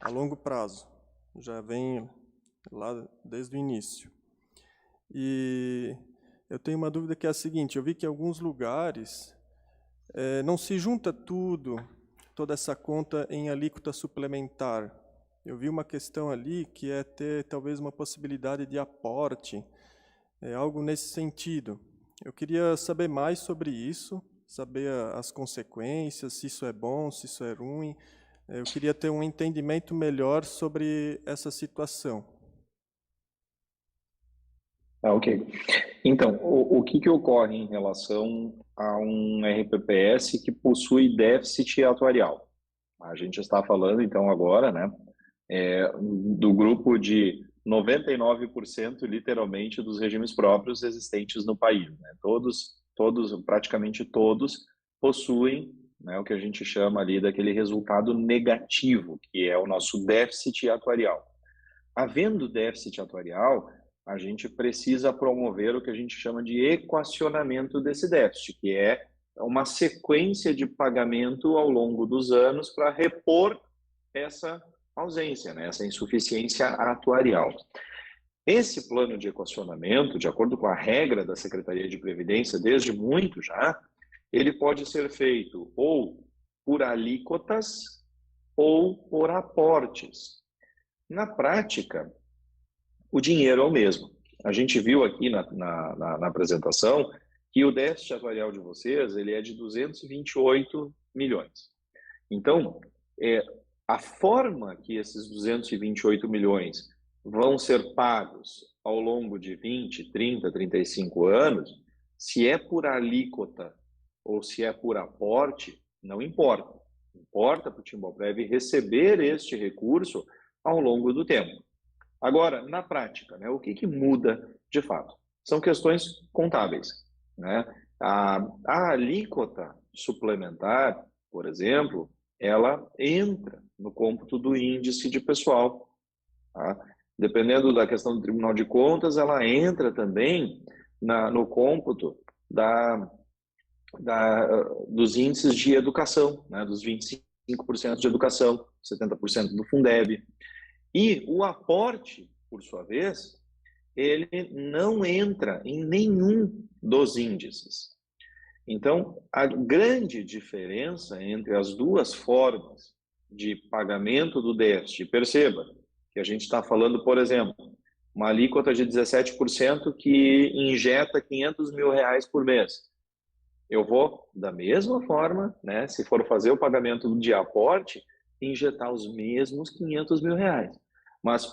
a longo prazo, já vem lá desde o início. E eu tenho uma dúvida que é a seguinte, eu vi que em alguns lugares não se junta toda essa conta em alíquota suplementar. Eu vi uma questão ali que é ter talvez uma possibilidade de aporte, algo nesse sentido. Eu queria saber mais sobre isso, saber as consequências, se isso é bom, se isso é ruim. Eu queria ter um entendimento melhor sobre essa situação. Ok. Então, o que ocorre em relação a um RPPS que possui déficit atuarial? A gente está falando, então, agora, né, do grupo de 99%, literalmente, dos regimes próprios existentes no país, né? Praticamente todos, possuem, né, o que a gente chama ali daquele resultado negativo, que é o nosso déficit atuarial. Havendo déficit atuarial, a gente precisa promover o que a gente chama de equacionamento desse déficit, que é uma sequência de pagamento ao longo dos anos para repor essa ausência, né, essa insuficiência atuarial. Esse plano de equacionamento, de acordo com a regra da Secretaria de Previdência, desde muito já, ele pode ser feito ou por alíquotas ou por aportes. Na prática, o dinheiro é o mesmo. A gente viu aqui na apresentação que o déficit atuarial de vocês ele é de 228 milhões. Então, a forma que esses 228 milhões vão ser pagos ao longo de 20, 30, 35 anos, se é por alíquota ou se é por aporte, não importa. Importa para o Timboprev receber este recurso ao longo do tempo. Agora, na prática, né, o que muda de fato? São questões contábeis, né? A alíquota suplementar, por exemplo, ela entra no cômputo do índice de pessoal. Tá? Dependendo da questão do Tribunal de Contas, ela entra também no cômputo dos índices de educação, né? Dos 25% de educação, 70% do Fundeb. E o aporte, por sua vez, ele não entra em nenhum dos índices. Então, a grande diferença entre as duas formas de pagamento do déficit, perceba que a gente está falando, por exemplo, uma alíquota de 17% que injeta R$500 mil por mês. Eu vou, da mesma forma, né, se for fazer o pagamento de aporte, injetar os mesmos R$500 mil. Mas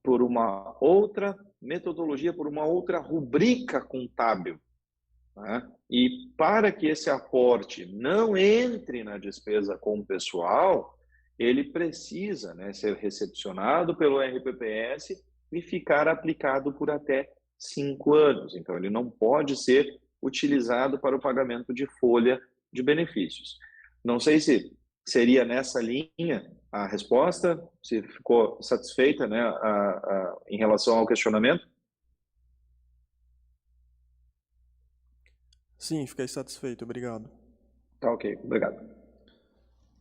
por uma outra metodologia, por uma outra rubrica contábil. Né? E para que esse aporte não entre na despesa com o pessoal, ele precisa, né, ser recepcionado pelo RPPS e ficar aplicado por até 5 anos. Então, ele não pode ser utilizado para o pagamento de folha de benefícios. Não sei se seria nessa linha a resposta, se ficou satisfeita, né, em relação ao questionamento? Sim, fiquei satisfeito, obrigado. Tá ok, obrigado.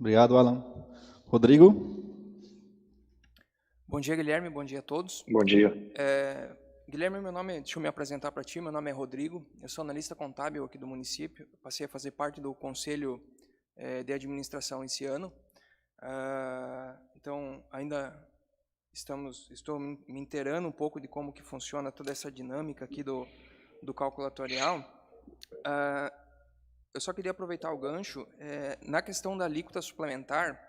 Obrigado, Alan. Rodrigo? Bom dia, Guilherme, bom dia a todos. Bom dia. Guilherme, deixa eu me apresentar para ti, meu nome é Rodrigo, eu sou analista contábil aqui do município, passei a fazer parte do Conselho de Administração esse ano. Então, ainda estou me inteirando um pouco de como que funciona toda essa dinâmica aqui do cálculo atuarial. Eu só queria aproveitar o gancho. Na questão da alíquota suplementar,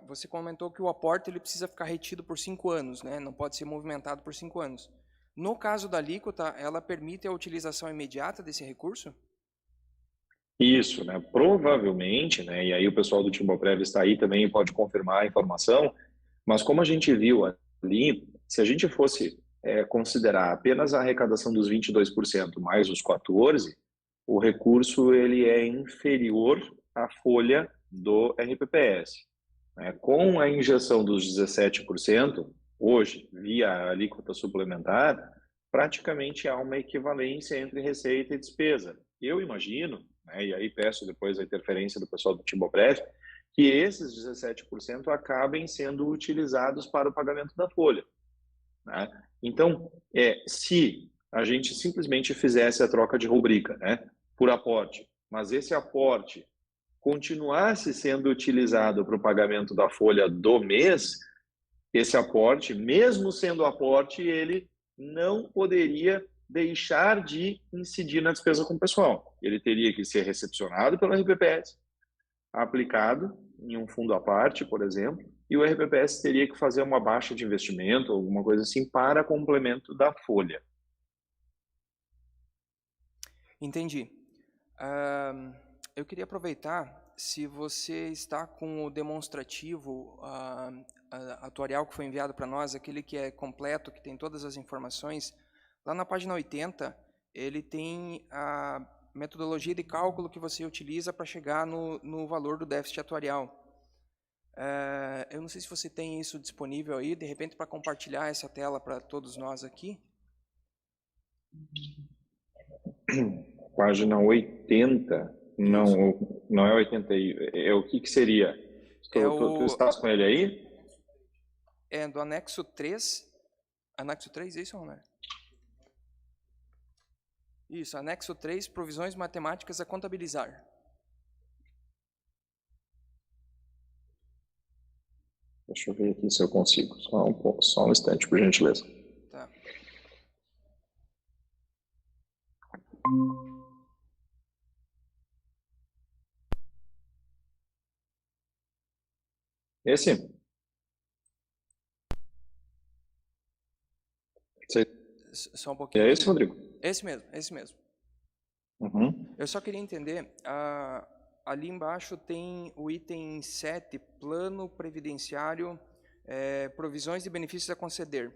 Você comentou que o aporte ele precisa ficar retido por 5 anos, né? Não pode ser movimentado por 5 anos. No caso da alíquota, ela permite a utilização imediata desse recurso? Isso, né? Provavelmente, né? E aí o pessoal do Timboprev está aí também e pode confirmar a informação. Mas como a gente viu ali, se a gente fosse considerar apenas a arrecadação dos 22% mais os 14%, o recurso ele é inferior à folha do RPPS. Né? Com a injeção dos 17%, hoje, via a alíquota suplementar, praticamente há uma equivalência entre receita e despesa. Eu imagino, né, e aí peço depois a interferência do pessoal do Timboprev, que esses 17% acabem sendo utilizados para o pagamento da folha. Né? Então, se a gente simplesmente fizesse a troca de rubrica, né, por aporte, mas esse aporte continuasse sendo utilizado para o pagamento da folha do mês, esse aporte, mesmo sendo aporte, ele não poderia deixar de incidir na despesa com o pessoal. Ele teria que ser recepcionado pelo RPPS, aplicado em um fundo à parte, por exemplo, e o RPPS teria que fazer uma baixa de investimento, alguma coisa assim, para complemento da folha. Entendi. Eu queria aproveitar, se você está com o demonstrativo atuarial que foi enviado para nós, aquele que é completo, que tem todas as informações, lá na página 80, ele tem a metodologia de cálculo que você utiliza para chegar no valor do déficit atuarial. Eu não sei se você tem isso disponível aí, de repente, para compartilhar essa tela para todos nós aqui. Página 80, não é 80, o que seria? Tu estás com ele aí? É do anexo 3, anexo 3, é isso ou não é? Isso, anexo 3, provisões matemáticas a contabilizar. Deixa eu ver aqui se eu consigo, só um instante, por gentileza. Tá. Esse? Só um pouquinho. É esse, Rodrigo? Esse mesmo. Uhum. Eu só queria entender, ali embaixo tem o item 7, plano previdenciário, provisões de benefícios a conceder.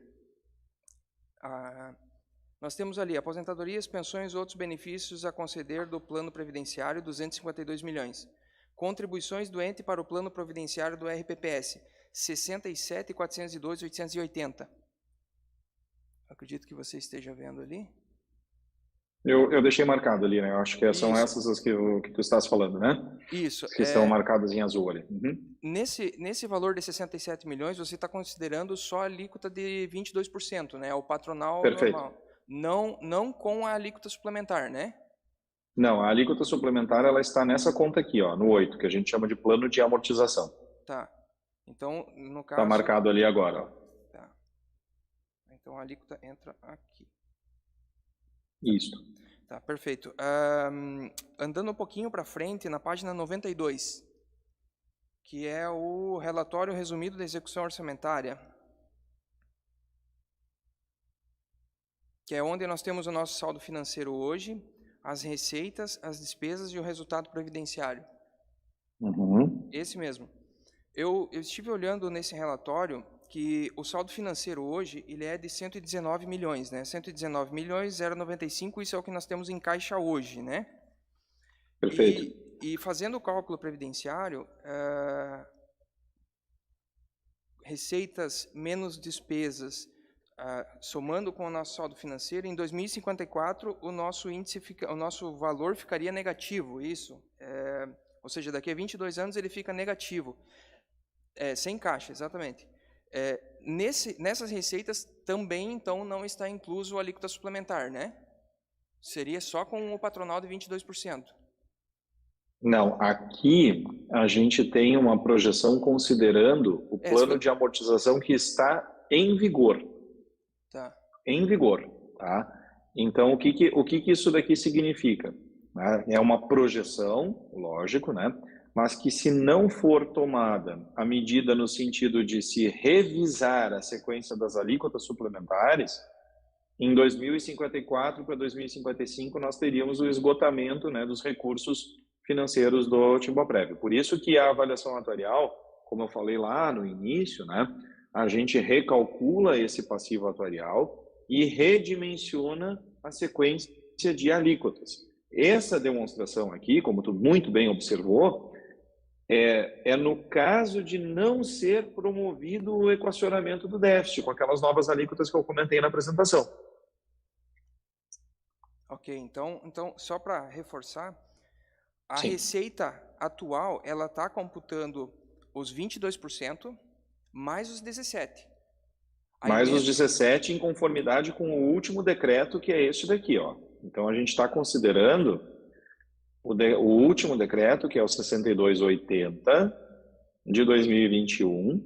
Nós temos ali aposentadorias, pensões e outros benefícios a conceder do plano previdenciário, 252 milhões. Contribuições do ente para o plano providenciário do RPPS, 67.402.880. Acredito que você esteja vendo ali. Eu deixei marcado ali, né? Eu acho que são essas as que tu estás falando, né? Isso. As que estão marcadas em azul ali. Uhum. Nesse valor de 67 milhões, você está considerando só a alíquota de 22%, né? O patronal Perfeito. normal. Não com a alíquota suplementar, né? Não, a alíquota suplementar ela está nessa conta aqui, ó, no 8, que a gente chama de plano de amortização. Tá. Então, no caso... Está marcado ali agora, ó. Tá. Então, a alíquota entra aqui. Isso. Tá, perfeito. Andando um pouquinho para frente, na página 92, que é o relatório resumido da execução orçamentária, que é onde nós temos o nosso saldo financeiro hoje, as receitas, as despesas e o resultado previdenciário. Uhum. Esse mesmo. Eu estive olhando nesse relatório que o saldo financeiro hoje ele é de 119 milhões, né? 119 milhões, 0,95, isso é o que nós temos em caixa hoje, né? Perfeito. E fazendo o cálculo previdenciário, receitas menos despesas, somando com o nosso saldo financeiro, em 2054 o nosso índice o nosso valor ficaria negativo, isso. Ou seja, daqui a 22 anos ele fica negativo, sem caixa, exatamente. Nessas receitas também, então, não está incluso a alíquota suplementar, né? Seria só com o patronal de 22%. Não, aqui a gente tem uma projeção considerando o plano de amortização que está em vigor. Tá. Em vigor, tá? Então, o que isso daqui significa? É uma projeção, lógico, né? mas que se não for tomada a medida no sentido de se revisar a sequência das alíquotas suplementares, em 2054 para 2055 nós teríamos o esgotamento, né, dos recursos financeiros do Timboprev. Por isso que a avaliação atuarial, como eu falei lá no início, né, a gente recalcula esse passivo atuarial e redimensiona a sequência de alíquotas. Essa demonstração aqui, como tu muito bem observou, é no caso de não ser promovido o equacionamento do déficit, com aquelas novas alíquotas que eu comentei na apresentação. Ok, então só para reforçar, a Sim. receita atual, ela está computando os 22% mais os 17%. Mais os 17 em conformidade com o último decreto, que é este daqui, ó. Então a gente está considerando o último decreto, que é o 6280 de 2021.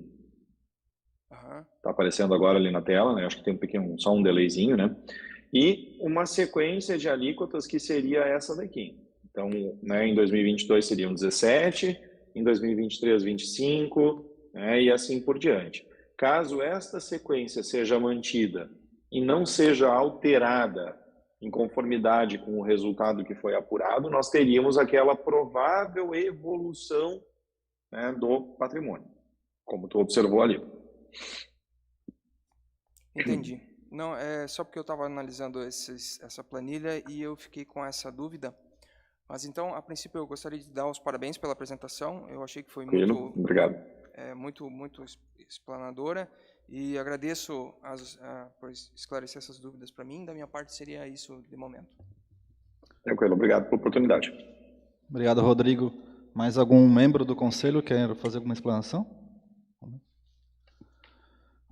Está aparecendo agora ali na tela, né? Acho que tem só um delayzinho, né? E uma sequência de alíquotas que seria essa daqui. Então, né, em 2022 seriam 17, em 2023 25, né, e assim por diante. Caso esta sequência seja mantida e não seja alterada em conformidade com o resultado que foi apurado, nós teríamos aquela provável evolução, né, do patrimônio, como tu observou ali. Entendi. Não, é só porque eu estava analisando essa planilha e eu fiquei com essa dúvida. Mas então, a princípio, eu gostaria de dar os parabéns pela apresentação. Eu achei que foi Obrigado. Muito explanadora e agradeço por esclarecer essas dúvidas para mim. Da minha parte, seria isso de momento. Tranquilo, obrigado pela oportunidade. Obrigado, Rodrigo. Mais algum membro do Conselho quer fazer alguma explanação?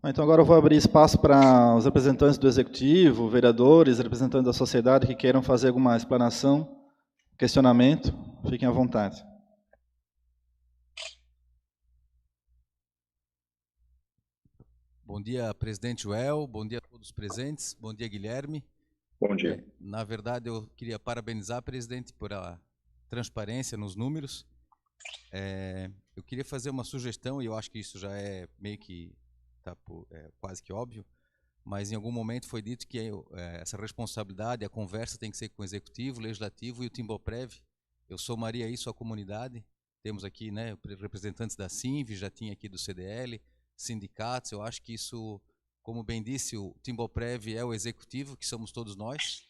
Então, agora eu vou abrir espaço para os representantes do Executivo, vereadores, representantes da sociedade que queiram fazer alguma explanação, questionamento. Fiquem à vontade. Bom dia, presidente Joel. Bom dia a todos os presentes. Bom dia, Guilherme. Bom dia. Na verdade, eu queria parabenizar, presidente, por a transparência nos números. Eu queria fazer uma sugestão, e eu acho que isso já é meio que quase que óbvio, mas em algum momento foi dito que essa responsabilidade, a conversa tem que ser com o Executivo, Legislativo e o Timboprev. Eu somaria isso à comunidade. Temos aqui, né, representantes da CINV, já tinha aqui do CDL, sindicatos. Eu acho que isso, como bem disse, o Timboprev é o Executivo, que somos todos nós,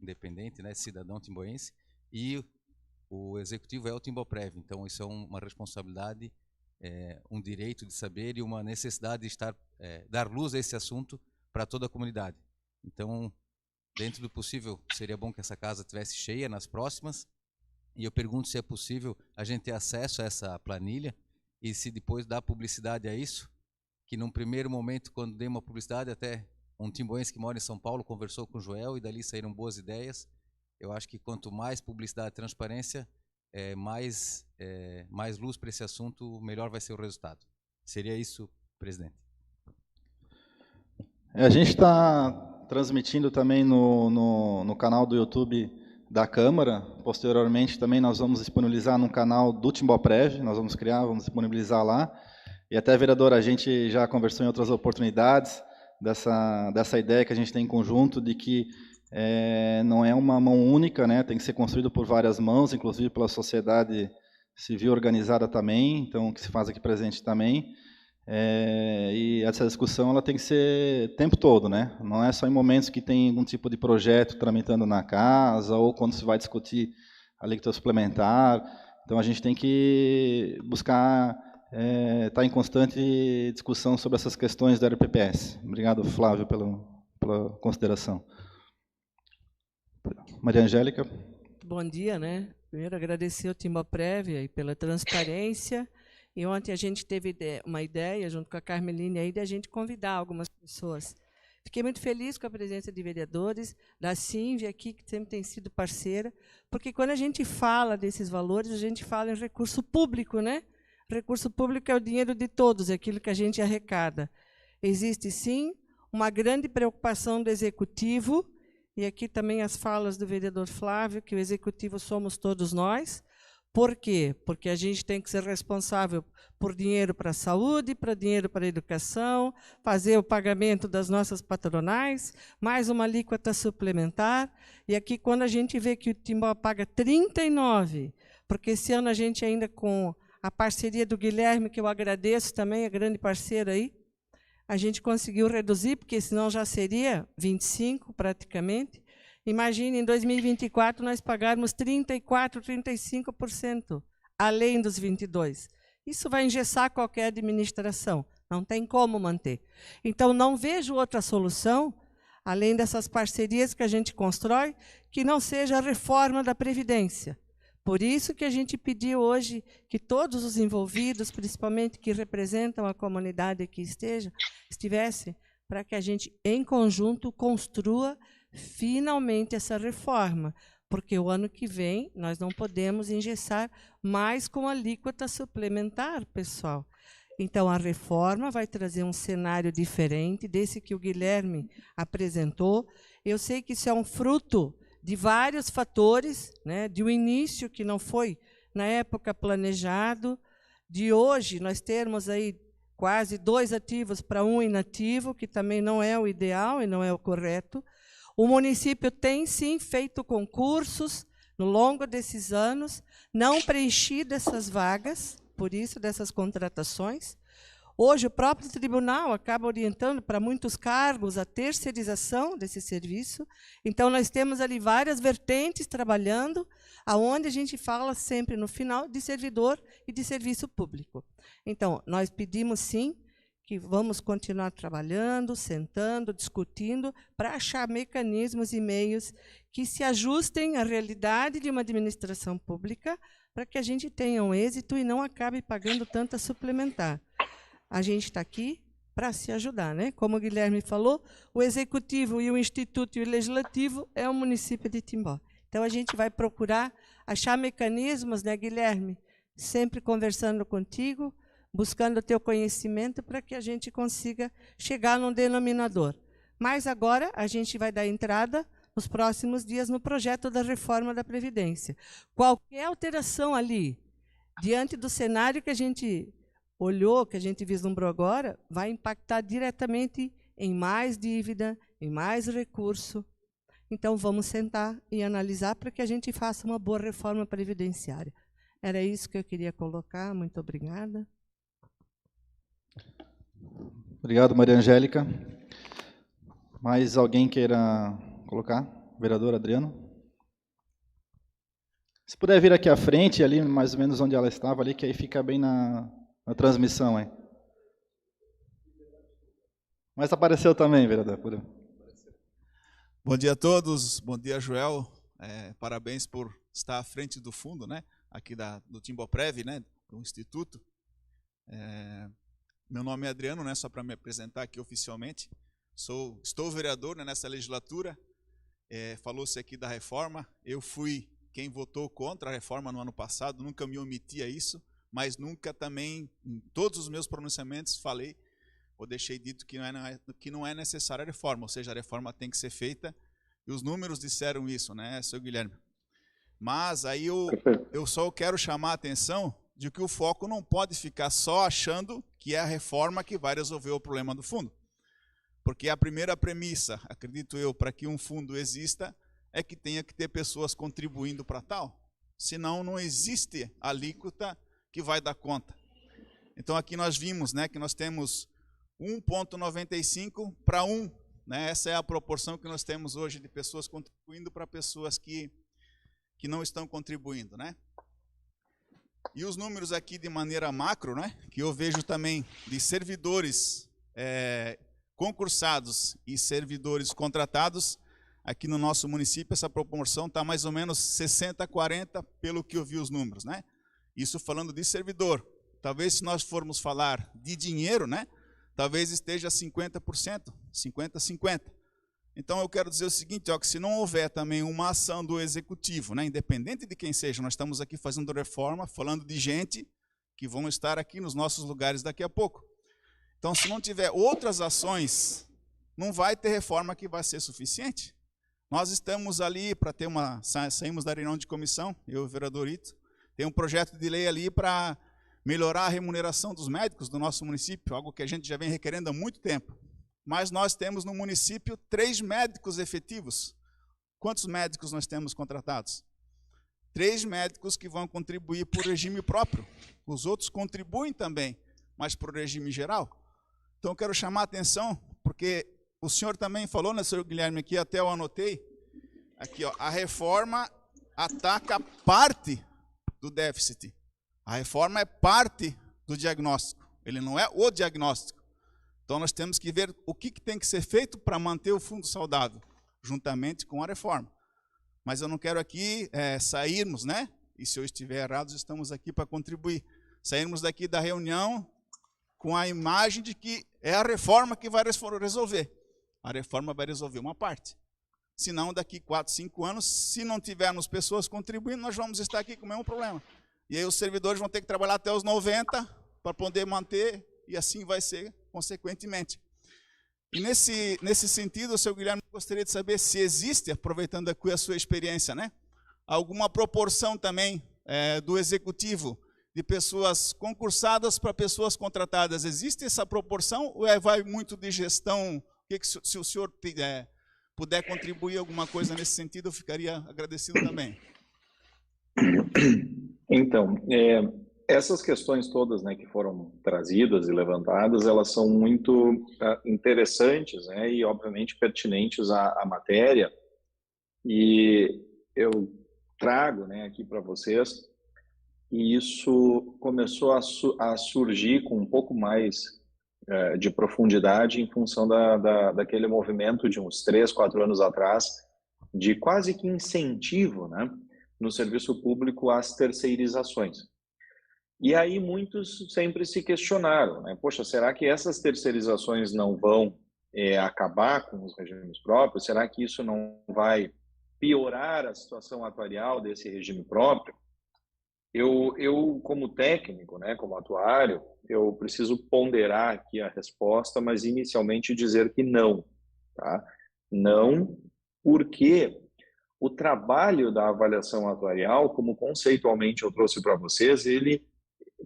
independente, né, cidadão timboense, e o Executivo é o Timboprev. Então isso é uma responsabilidade, um direito de saber e uma necessidade de dar luz a esse assunto para toda a comunidade. Então, dentro do possível, seria bom que essa casa estivesse cheia nas próximas, e eu pergunto se é possível a gente ter acesso a essa planilha e se depois dar publicidade a isso, que num primeiro momento, quando dei uma publicidade, até um timboense que mora em São Paulo conversou com o Joel e dali saíram boas ideias. Eu acho que quanto mais publicidade e transparência, mais luz para esse assunto, melhor vai ser o resultado. Seria isso, presidente. A gente está transmitindo também no canal do YouTube da Câmara. Posteriormente, também nós vamos disponibilizar no canal do Timboprev, nós vamos disponibilizar lá. E até, vereador, a gente já conversou em outras oportunidades dessa ideia que a gente tem em conjunto de que não é uma mão única, né? Tem que ser construído por várias mãos, inclusive pela sociedade civil organizada também, então que se faz aqui presente também. E essa discussão ela tem que ser o tempo todo, né? Não é só em momentos que tem algum tipo de projeto tramitando na casa ou quando se vai discutir a alíquota suplementar. Então a gente tem que buscar estar em constante discussão sobre essas questões da RPPS. Obrigado, Flávio, pela consideração. Maria Angélica. Bom dia, né? Primeiro, agradecer ao Timboprev pela transparência. E ontem a gente teve uma ideia, junto com a Carmeline, aí, de a gente convidar algumas pessoas. Fiquei muito feliz com a presença de vereadores, da CINV aqui, que sempre tem sido parceira, porque quando a gente fala desses valores, a gente fala em recurso público, né? Recurso público é o dinheiro de todos, é aquilo que a gente arrecada. Existe, sim, uma grande preocupação do Executivo, e aqui também as falas do vereador Flávio, que o Executivo somos todos nós, Por quê? Porque a gente tem que ser responsável por dinheiro para a saúde, para dinheiro para a educação, fazer o pagamento das nossas patronais, mais uma alíquota suplementar. E aqui, quando a gente vê que o Timbó paga 39, porque esse ano a gente ainda com a parceria do Guilherme, que eu agradeço também, é grande parceiro aí, a gente conseguiu reduzir, porque senão já seria 25 praticamente. Imagine, em 2024, nós pagarmos 34%, 35%, além dos 22%. Isso vai engessar qualquer administração, não tem como manter. Então, não vejo outra solução, além dessas parcerias que a gente constrói, que não seja a reforma da Previdência. Por isso que a gente pediu hoje que todos os envolvidos, principalmente que representam a comunidade que estivessem, para que a gente, em conjunto, construa finalmente essa reforma, porque o ano que vem nós não podemos engessar mais com alíquota suplementar, pessoal. Então, a reforma vai trazer um cenário diferente desse que o Guilherme apresentou. Eu sei que isso é um fruto de vários fatores, né, de um início que não foi, na época, planejado, de hoje nós termos aí quase 2 ativos para 1 inativo, que também não é o ideal e não é o correto. O município tem, sim, feito concursos no longo desses anos, não preenchido essas vagas, por isso, dessas contratações. Hoje, o próprio tribunal acaba orientando para muitos cargos a terceirização desse serviço. Então, nós temos ali várias vertentes trabalhando, aonde a gente fala sempre, no final, de servidor e de serviço público. Então, nós pedimos, sim, que vamos continuar trabalhando, sentando, discutindo, para achar mecanismos e meios que se ajustem à realidade de uma administração pública, para que a gente tenha um êxito e não acabe pagando tanta suplementar. A gente está aqui para se ajudar, né? Como o Guilherme falou, o Executivo e o Instituto e o Legislativo é o município de Timbó. Então, a gente vai procurar achar mecanismos, né, Guilherme? Sempre conversando contigo, buscando o teu conhecimento para que a gente consiga chegar num denominador. Mas agora a gente vai dar entrada nos próximos dias no projeto da reforma da Previdência. Qualquer alteração ali, diante do cenário que a gente olhou, que a gente vislumbrou agora, vai impactar diretamente em mais dívida, em mais recurso. Então, vamos sentar e analisar para que a gente faça uma boa reforma previdenciária. Era isso que eu queria colocar. Muito obrigada. Obrigado, Maria Angélica. Mais alguém queira colocar? Vereador Adriano? Se puder vir aqui à frente, ali mais ou menos onde ela estava, ali, que aí fica bem na transmissão, hein? Mas apareceu também, vereador. Bom dia a todos, bom dia, Joel. Parabéns por estar à frente do fundo, né? Aqui do Timboprev, né? Do Instituto. Meu nome é Adriano, né? Só para me apresentar aqui oficialmente. Estou vereador, né, nessa legislatura. Falou-se aqui da reforma. Eu fui quem votou contra a reforma no ano passado, nunca me omiti a isso, mas nunca também, em todos os meus pronunciamentos, falei ou deixei dito que não é necessária a reforma, ou seja, a reforma tem que ser feita, e os números disseram isso, né, seu Guilherme? Mas aí eu só quero chamar a atenção de que o foco não pode ficar só achando que é a reforma que vai resolver o problema do fundo. Porque a primeira premissa, acredito eu, para que um fundo exista, é que tenha que ter pessoas contribuindo para tal. Senão, não existe alíquota que vai dar conta. Então, aqui nós vimos, né, que nós temos 1,95 para 1. Né? Essa é a proporção que nós temos hoje de pessoas contribuindo para pessoas que não estão contribuindo. Né? E os números aqui de maneira macro, né, que eu vejo também de servidores concursados e servidores contratados, aqui no nosso município essa proporção está mais ou menos 60-40 pelo que eu vi os números. Né? Isso falando de servidor. Talvez se nós formos falar de dinheiro, né, talvez esteja 50%, 50-50. Então eu quero dizer o seguinte, ó, que se não houver também uma ação do executivo, né, independente de quem seja, nós estamos aqui fazendo reforma, falando de gente que vão estar aqui nos nossos lugares daqui a pouco. Então, se não tiver outras ações, não vai ter reforma que vai ser suficiente. Nós estamos ali para ter saímos da reunião de comissão, eu e o vereador Ito, Tem um projeto de lei ali para melhorar a remuneração dos médicos do nosso município, algo que a gente já vem requerendo há muito tempo. Mas nós temos no município 3 médicos efetivos. Quantos médicos nós temos contratados? 3 médicos que vão contribuir por regime próprio. Os outros contribuem também, mas por regime geral. Então eu quero chamar a atenção, porque o senhor também falou, né, senhor Guilherme, aqui até eu anotei, aqui, ó, a reforma ataca parte do déficit. A reforma é parte do diagnóstico, ele não é o diagnóstico. Então nós temos que ver o que tem que ser feito para manter o fundo saudável, juntamente com a reforma. Mas eu não quero aqui sairmos, né? E se eu estiver errado, estamos aqui para contribuir. Sairmos daqui da reunião com a imagem de que é a reforma que vai resolver. A reforma vai resolver uma parte. Senão, daqui 4, 5 anos, se não tivermos pessoas contribuindo, nós vamos estar aqui com o mesmo problema. E aí os servidores vão ter que trabalhar até os 90 para poder manter, e assim vai ser consequentemente. E nesse sentido, senhor Guilherme, gostaria de saber se existe, aproveitando aqui a sua experiência, né, alguma proporção também do executivo de pessoas concursadas para pessoas contratadas. Existe essa proporção ou vai muito de gestão? Se o senhor puder contribuir alguma coisa nesse sentido, eu ficaria agradecido também. Então, essas questões todas, né, que foram trazidas e levantadas, elas são muito interessantes, né, e obviamente pertinentes à matéria, e eu trago, né, aqui para vocês, e isso começou a surgir com um pouco mais de profundidade em função daquele movimento de uns 3, 4 anos atrás, de quase que incentivo, né, no serviço público às terceirizações. E aí muitos sempre se questionaram, né? Poxa, será que essas terceirizações não vão acabar com os regimes próprios? Será que isso não vai piorar a situação atuarial desse regime próprio? Eu como técnico, né, como atuário, eu preciso ponderar aqui a resposta, mas inicialmente dizer que não, tá? Não, porque o trabalho da avaliação atuarial, como conceitualmente eu trouxe para vocês, ele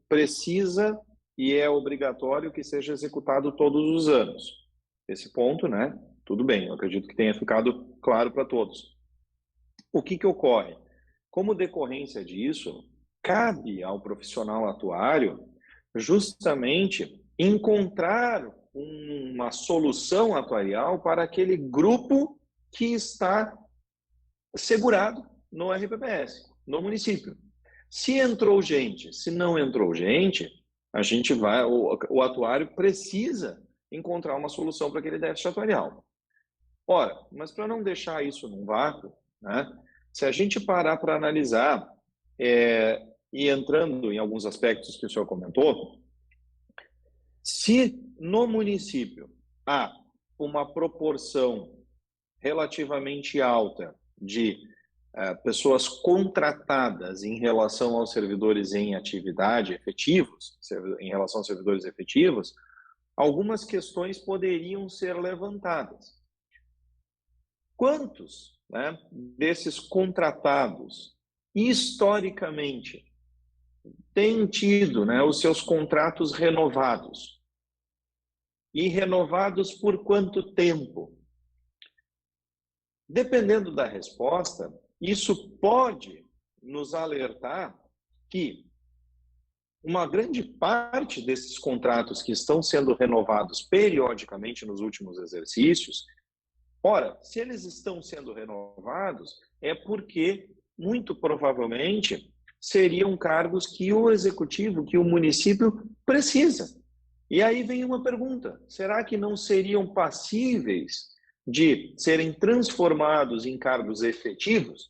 precisa e é obrigatório que seja executado todos os anos. Esse ponto, né? Tudo bem, eu acredito que tenha ficado claro para todos. O que ocorre? Como decorrência disso, cabe ao profissional atuário justamente encontrar uma solução atuarial para aquele grupo que está segurado no RPPS, no município. Se entrou gente, se não entrou gente, a gente vai, o atuário precisa encontrar uma solução para aquele déficit atuarial. Ora, mas para não deixar isso num vácuo, né, se a gente parar para analisar, e entrando em alguns aspectos que o senhor comentou, se no município há uma proporção relativamente alta de pessoas contratadas em relação aos servidores em atividade efetivos, em relação aos servidores efetivos, algumas questões poderiam ser levantadas. Quantos, né, desses contratados, historicamente, têm tido, né, os seus contratos renovados? E renovados por quanto tempo? Dependendo da resposta, isso pode nos alertar que uma grande parte desses contratos que estão sendo renovados periodicamente nos últimos exercícios, ora, se eles estão sendo renovados, é porque, muito provavelmente, seriam cargos que o executivo, que o município precisa. E aí vem uma pergunta: será que não seriam passíveis de serem transformados em cargos efetivos?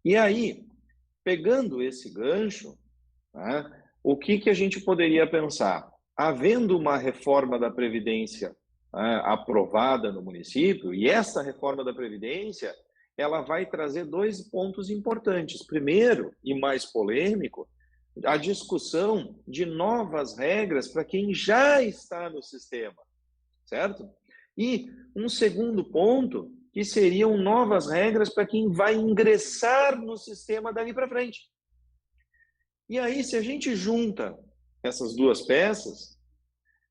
E aí, pegando esse gancho, né, o que a gente poderia pensar? Havendo uma reforma da Previdência, né, aprovada no município, e essa reforma da Previdência, ela vai trazer 2 pontos importantes. Primeiro, e mais polêmico, a discussão de novas regras para quem já está no sistema, certo? E um segundo ponto, que seriam novas regras para quem vai ingressar no sistema dali para frente. E aí, se a gente junta essas duas peças,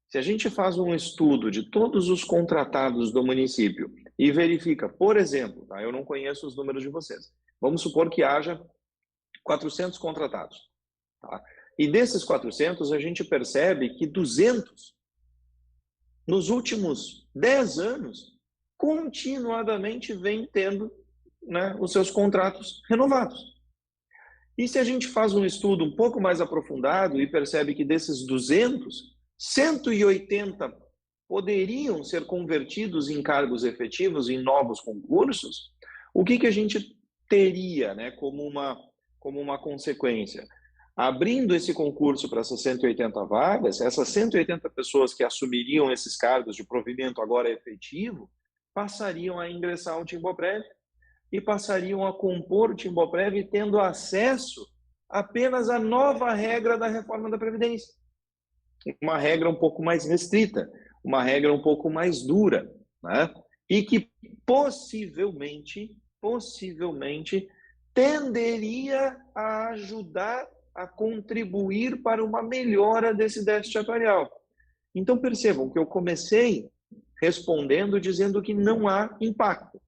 se a gente faz um estudo de todos os contratados do município e verifica, por exemplo, tá, eu não conheço os números de vocês, vamos supor que haja 400 contratados. Tá? E desses 400, a gente percebe que 200, nos últimos 10 anos, continuadamente vem tendo, né, os seus contratos renovados. E se a gente faz um estudo um pouco mais aprofundado e percebe que desses 200, 180 poderiam ser convertidos em cargos efetivos, em novos concursos, o que a gente teria, né, como uma consequência? Abrindo esse concurso para essas 180 vagas, essas 180 pessoas que assumiriam esses cargos de provimento agora efetivo, passariam a ingressar ao Timboprev e passariam a compor o Timboprev tendo acesso apenas à nova regra da reforma da Previdência. Uma regra um pouco mais restrita, uma regra um pouco mais dura, né? E que possivelmente tenderia a ajudar a contribuir para uma melhora desse déficit atuarial. Então percebam que eu comecei respondendo dizendo que não há impacto,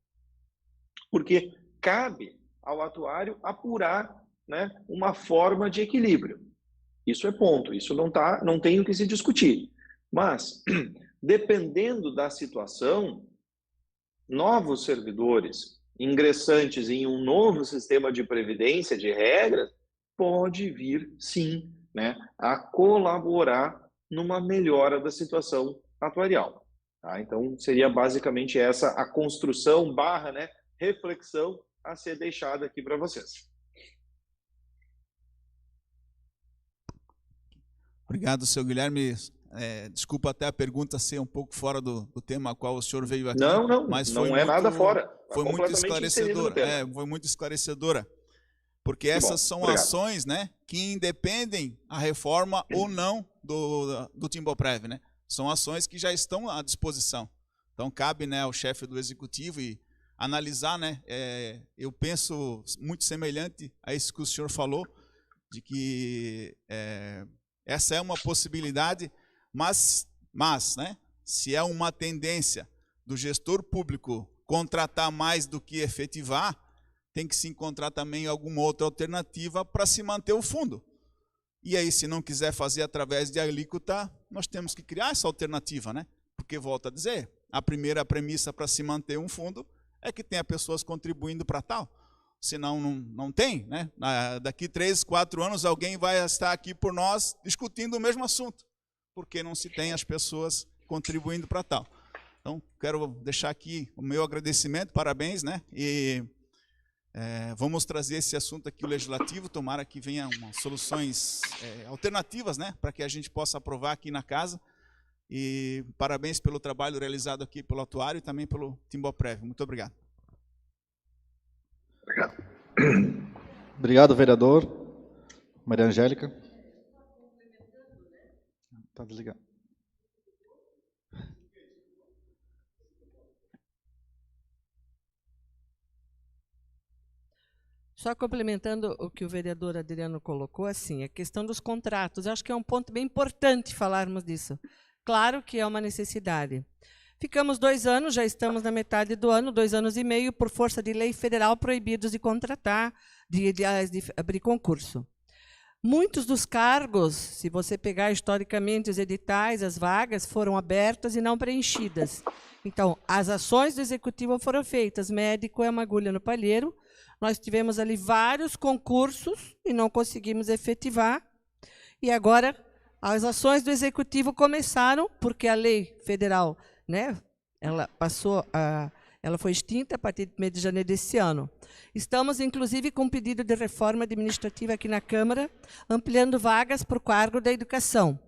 porque cabe ao atuário apurar, né, uma forma de equilíbrio. Isso é ponto, isso não tem o que se discutir. Mas, dependendo da situação, novos servidores ingressantes em um novo sistema de previdência, de regras, pode vir, sim, né, a colaborar numa melhora da situação atuarial. Tá? Então, seria basicamente essa a construção / né, reflexão a ser deixada aqui para vocês. Obrigado, seu Guilherme. Desculpa até a pergunta ser um pouco fora do tema a qual o senhor veio aqui. Não, mas não é nada fora. Foi muito esclarecedora. Foi muito esclarecedora. Porque essas são ações, né, que independem a reforma ou não do Timboprev, né? São ações que já estão à disposição. Então, cabe, né, ao chefe do executivo e analisar, né? Eu penso muito semelhante a isso que o senhor falou, de que essa é uma possibilidade, mas né, se é uma tendência do gestor público contratar mais do que efetivar, tem que se encontrar também alguma outra alternativa para se manter o fundo. E aí, se não quiser fazer através de alíquota, nós temos que criar essa alternativa, né? Porque, volto a dizer, a primeira premissa para se manter um fundo é que tenha pessoas contribuindo para tal. Senão não tem, né? Daqui 3, 4 anos alguém vai estar aqui por nós discutindo o mesmo assunto, porque não se tem as pessoas contribuindo para tal. Então, quero deixar aqui o meu agradecimento, parabéns, né? E vamos trazer esse assunto aqui, o legislativo, tomara que venham soluções alternativas, né? Para que a gente possa aprovar aqui na casa. E parabéns pelo trabalho realizado aqui pelo atuário e também pelo Timboprev. Muito obrigado. Obrigado. Obrigado, vereador. Maria Angélica. Está desligado. Só complementando o que o vereador Adriano colocou, assim, a questão dos contratos, acho que é um ponto bem importante falarmos disso. Claro que é uma necessidade. Ficamos 2 anos, já estamos na metade do ano, 2 anos e meio, por força de lei federal, proibidos de contratar, de abrir concurso. Muitos dos cargos, se você pegar historicamente os editais, as vagas foram abertas e não preenchidas. Então, as ações do executivo foram feitas. Médico é uma agulha no palheiro. Nós tivemos ali vários concursos e não conseguimos efetivar. E agora as ações do executivo começaram, porque a lei federal, né, ela foi extinta a partir de 1º de janeiro desse ano. Estamos, inclusive, com um pedido de reforma administrativa aqui na Câmara, ampliando vagas para o cargo da educação.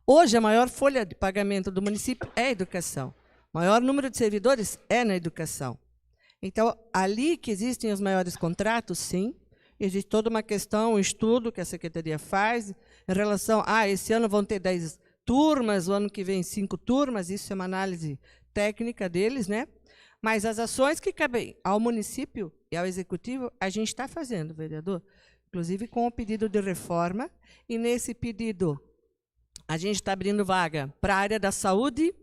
Hoje, a maior folha de pagamento do município é a educação. O maior número de servidores é na educação. Então, ali que existem os maiores contratos, sim. Existe toda uma questão, um estudo que a Secretaria faz em relação esse ano vão ter 10 turmas, o ano que vem 5 turmas, isso é uma análise técnica deles, né? Mas as ações que cabem ao município e ao executivo, a gente está fazendo, vereador. inclusive com o pedido de reforma, e nesse pedido a gente está abrindo vaga para a área da saúde,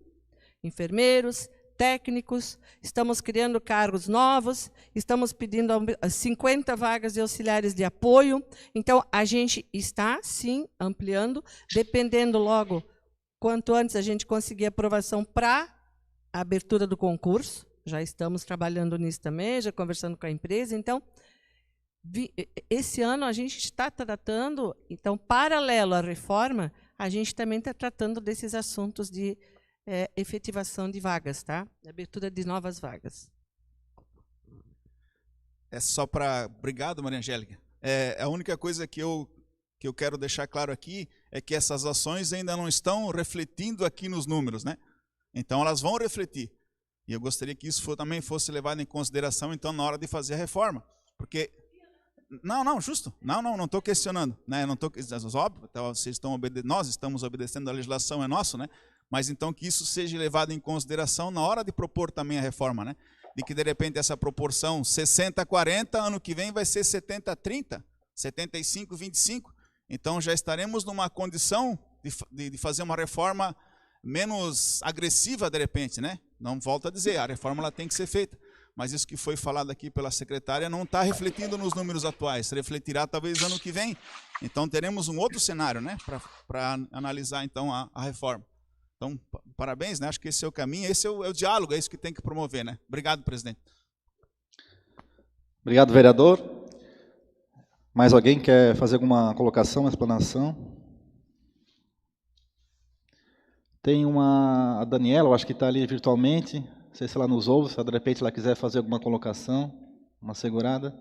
enfermeiros, técnicos, estamos criando cargos novos, estamos pedindo 50 vagas de auxiliares de apoio. Então, a gente está, sim, ampliando, dependendo logo, quanto antes a gente conseguir aprovação para a abertura do concurso. Já estamos trabalhando nisso também, já conversando com a empresa. Então, esse ano a gente está tratando, então, paralelo à reforma, a gente também está tratando desses assuntos de efetivação de vagas, tá? Abertura de novas vagas. É só para... Obrigado, Maria Angélica. A única coisa que eu quero deixar claro aqui é que essas ações ainda não estão refletindo aqui nos números, né? Então, elas vão refletir. E eu gostaria que isso também fosse levado em consideração, então, na hora de fazer a reforma. Porque... Não, justo. Não estou questionando. Né? Não tô, óbvio, nós estamos obedecendo a legislação, é nosso, né? Mas então que isso seja levado em consideração na hora de propor também a reforma, né? De que, de repente, essa proporção 60-40, ano que vem vai ser 70-30, 75-25. Então, já estaremos numa condição de fazer uma reforma menos agressiva, de repente, né? Não volto a dizer, a reforma ela tem que ser feita. Mas isso que foi falado aqui pela secretária não está refletindo nos números atuais, refletirá talvez ano que vem. Então, teremos um outro cenário, né? Para analisar, então, a reforma. Então, parabéns, né? Acho que esse é o caminho, esse é o diálogo, é isso que tem que promover, né? Obrigado, presidente. Obrigado, vereador. Mais alguém quer fazer alguma colocação, uma explanação? Tem a Daniela, eu acho que está ali virtualmente, não sei se ela nos ouve, se de repente ela quiser fazer alguma colocação, uma segurada.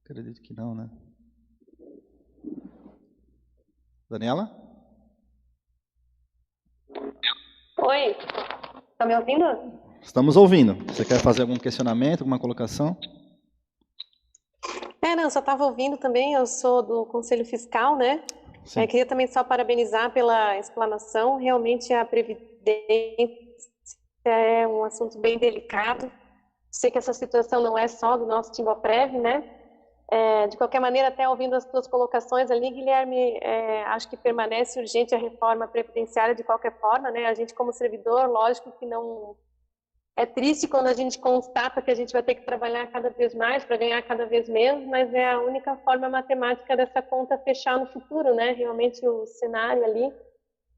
Acredito que não, né? Daniela? Oi, está me ouvindo? Estamos ouvindo. Você quer fazer algum questionamento, alguma colocação? Não, só estava ouvindo também, eu sou do Conselho Fiscal, né? Queria também só parabenizar pela explanação, realmente a Previdência é um assunto bem delicado. Sei que essa situação não é só do nosso Timboprev, né? De qualquer maneira, até ouvindo as tuas colocações ali, Guilherme, acho que permanece urgente a reforma previdenciária de qualquer forma, né? A gente, como servidor, lógico que não... É triste quando a gente constata que a gente vai ter que trabalhar cada vez mais para ganhar cada vez menos, mas é a única forma matemática dessa conta fechar no futuro, né? Realmente o cenário ali.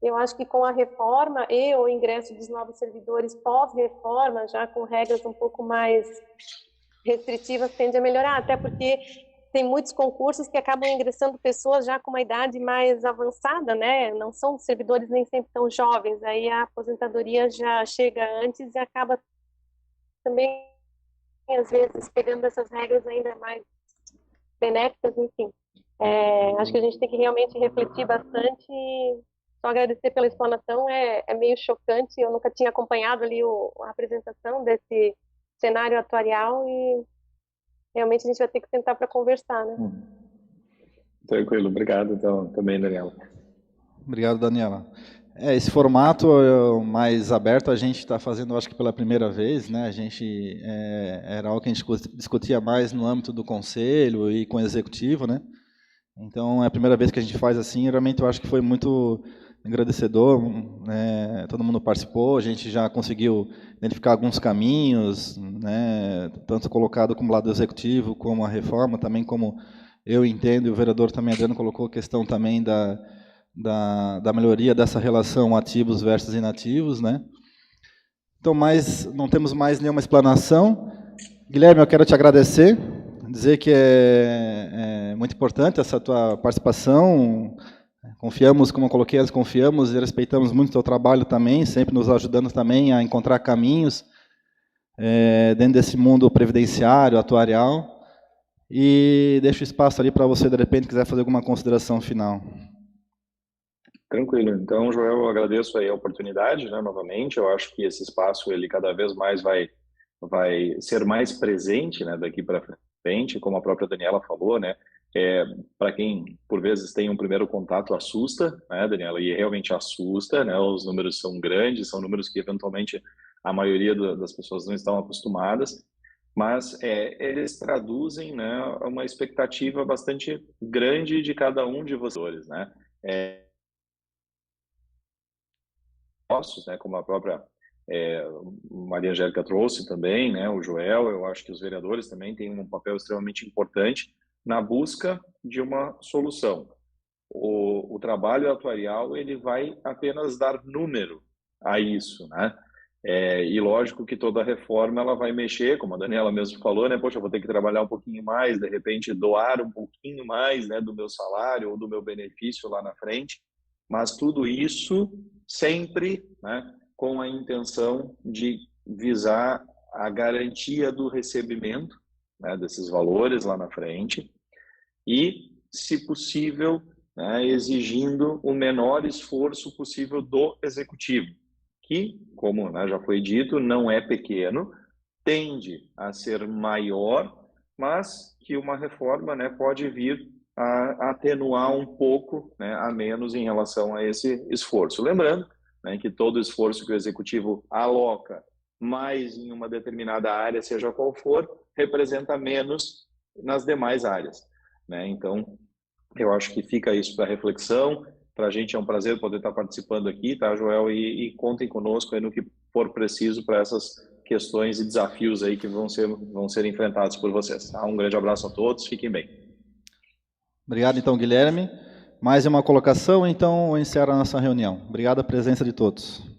Eu acho que com a reforma e o ingresso dos novos servidores pós-reforma, já com regras um pouco mais restritivas, tende a melhorar, até porque tem muitos concursos que acabam ingressando pessoas já com uma idade mais avançada, né? Não são servidores nem sempre tão jovens, aí a aposentadoria já chega antes e acaba também, às vezes, pegando essas regras ainda mais benéficas, enfim. Acho que a gente tem que realmente refletir bastante e só agradecer pela explanação, é meio chocante, eu nunca tinha acompanhado ali a apresentação desse cenário atuarial e realmente a gente vai ter que sentar para conversar, né? Tranquilo, obrigado então, também, Daniela. Obrigado, Daniela. Esse formato mais aberto a gente está fazendo, acho que pela primeira vez, né? A gente era algo que a gente discutia mais no âmbito do conselho e com o executivo, né? Então é a primeira vez que a gente faz assim. Realmente eu acho que foi muito agradecedor, né? Todo mundo participou, a gente já conseguiu identificar alguns caminhos, né? Tanto colocado como lado executivo, como a reforma, também como eu entendo, e o vereador também, Adriano, colocou a questão também da melhoria dessa relação ativos versus inativos, né? Então, não temos mais nenhuma explanação. Guilherme, eu quero te agradecer, dizer que é muito importante essa tua participação. Confiamos, como eu coloquei antes, confiamos e respeitamos muito o teu trabalho também, sempre nos ajudando também a encontrar caminhos dentro desse mundo previdenciário, atuarial. E deixo o espaço ali para você, de repente, quiser fazer alguma consideração final. Tranquilo. Então, Joel, eu agradeço aí a oportunidade, né, novamente. Eu acho que esse espaço, ele cada vez mais vai ser mais presente, né, daqui para frente, como a própria Daniela falou, né. Para quem, por vezes, tem um primeiro contato, assusta, né, Daniela, e realmente assusta, né, os números são grandes, são números que, eventualmente, a maioria das pessoas não estão acostumadas, mas eles traduzem, né, uma expectativa bastante grande de cada um de vocês, né? Nossos, né, como a própria Maria Angélica trouxe também, né, o Joel, eu acho que os vereadores também têm um papel extremamente importante na busca de uma solução. O trabalho atuarial, ele vai apenas dar número a isso, né? E lógico que toda reforma ela vai mexer, como a Daniela mesmo falou, né? Poxa, eu vou ter que trabalhar um pouquinho mais, de repente doar um pouquinho mais, né, do meu salário ou do meu benefício lá na frente, mas tudo isso sempre, né, com a intenção de visar a garantia do recebimento, né, desses valores lá na frente e, se possível, né, exigindo o menor esforço possível do executivo, que, como, né, já foi dito, não é pequeno, tende a ser maior, mas que uma reforma, né, pode vir a atenuar um pouco, né, a menos em relação a esse esforço. Lembrando, né, que todo esforço que o executivo aloca mais em uma determinada área, seja qual for, representa menos nas demais áreas, né? Então, eu acho que fica isso para reflexão. Para a gente é um prazer poder estar participando aqui, tá, Joel? E contem conosco aí no que for preciso para essas questões e desafios aí que vão ser enfrentados por vocês. Tá? Um grande abraço a todos, fiquem bem. Obrigado, então, Guilherme. Mais uma colocação, então eu encerro a nossa reunião. Obrigado a presença de todos.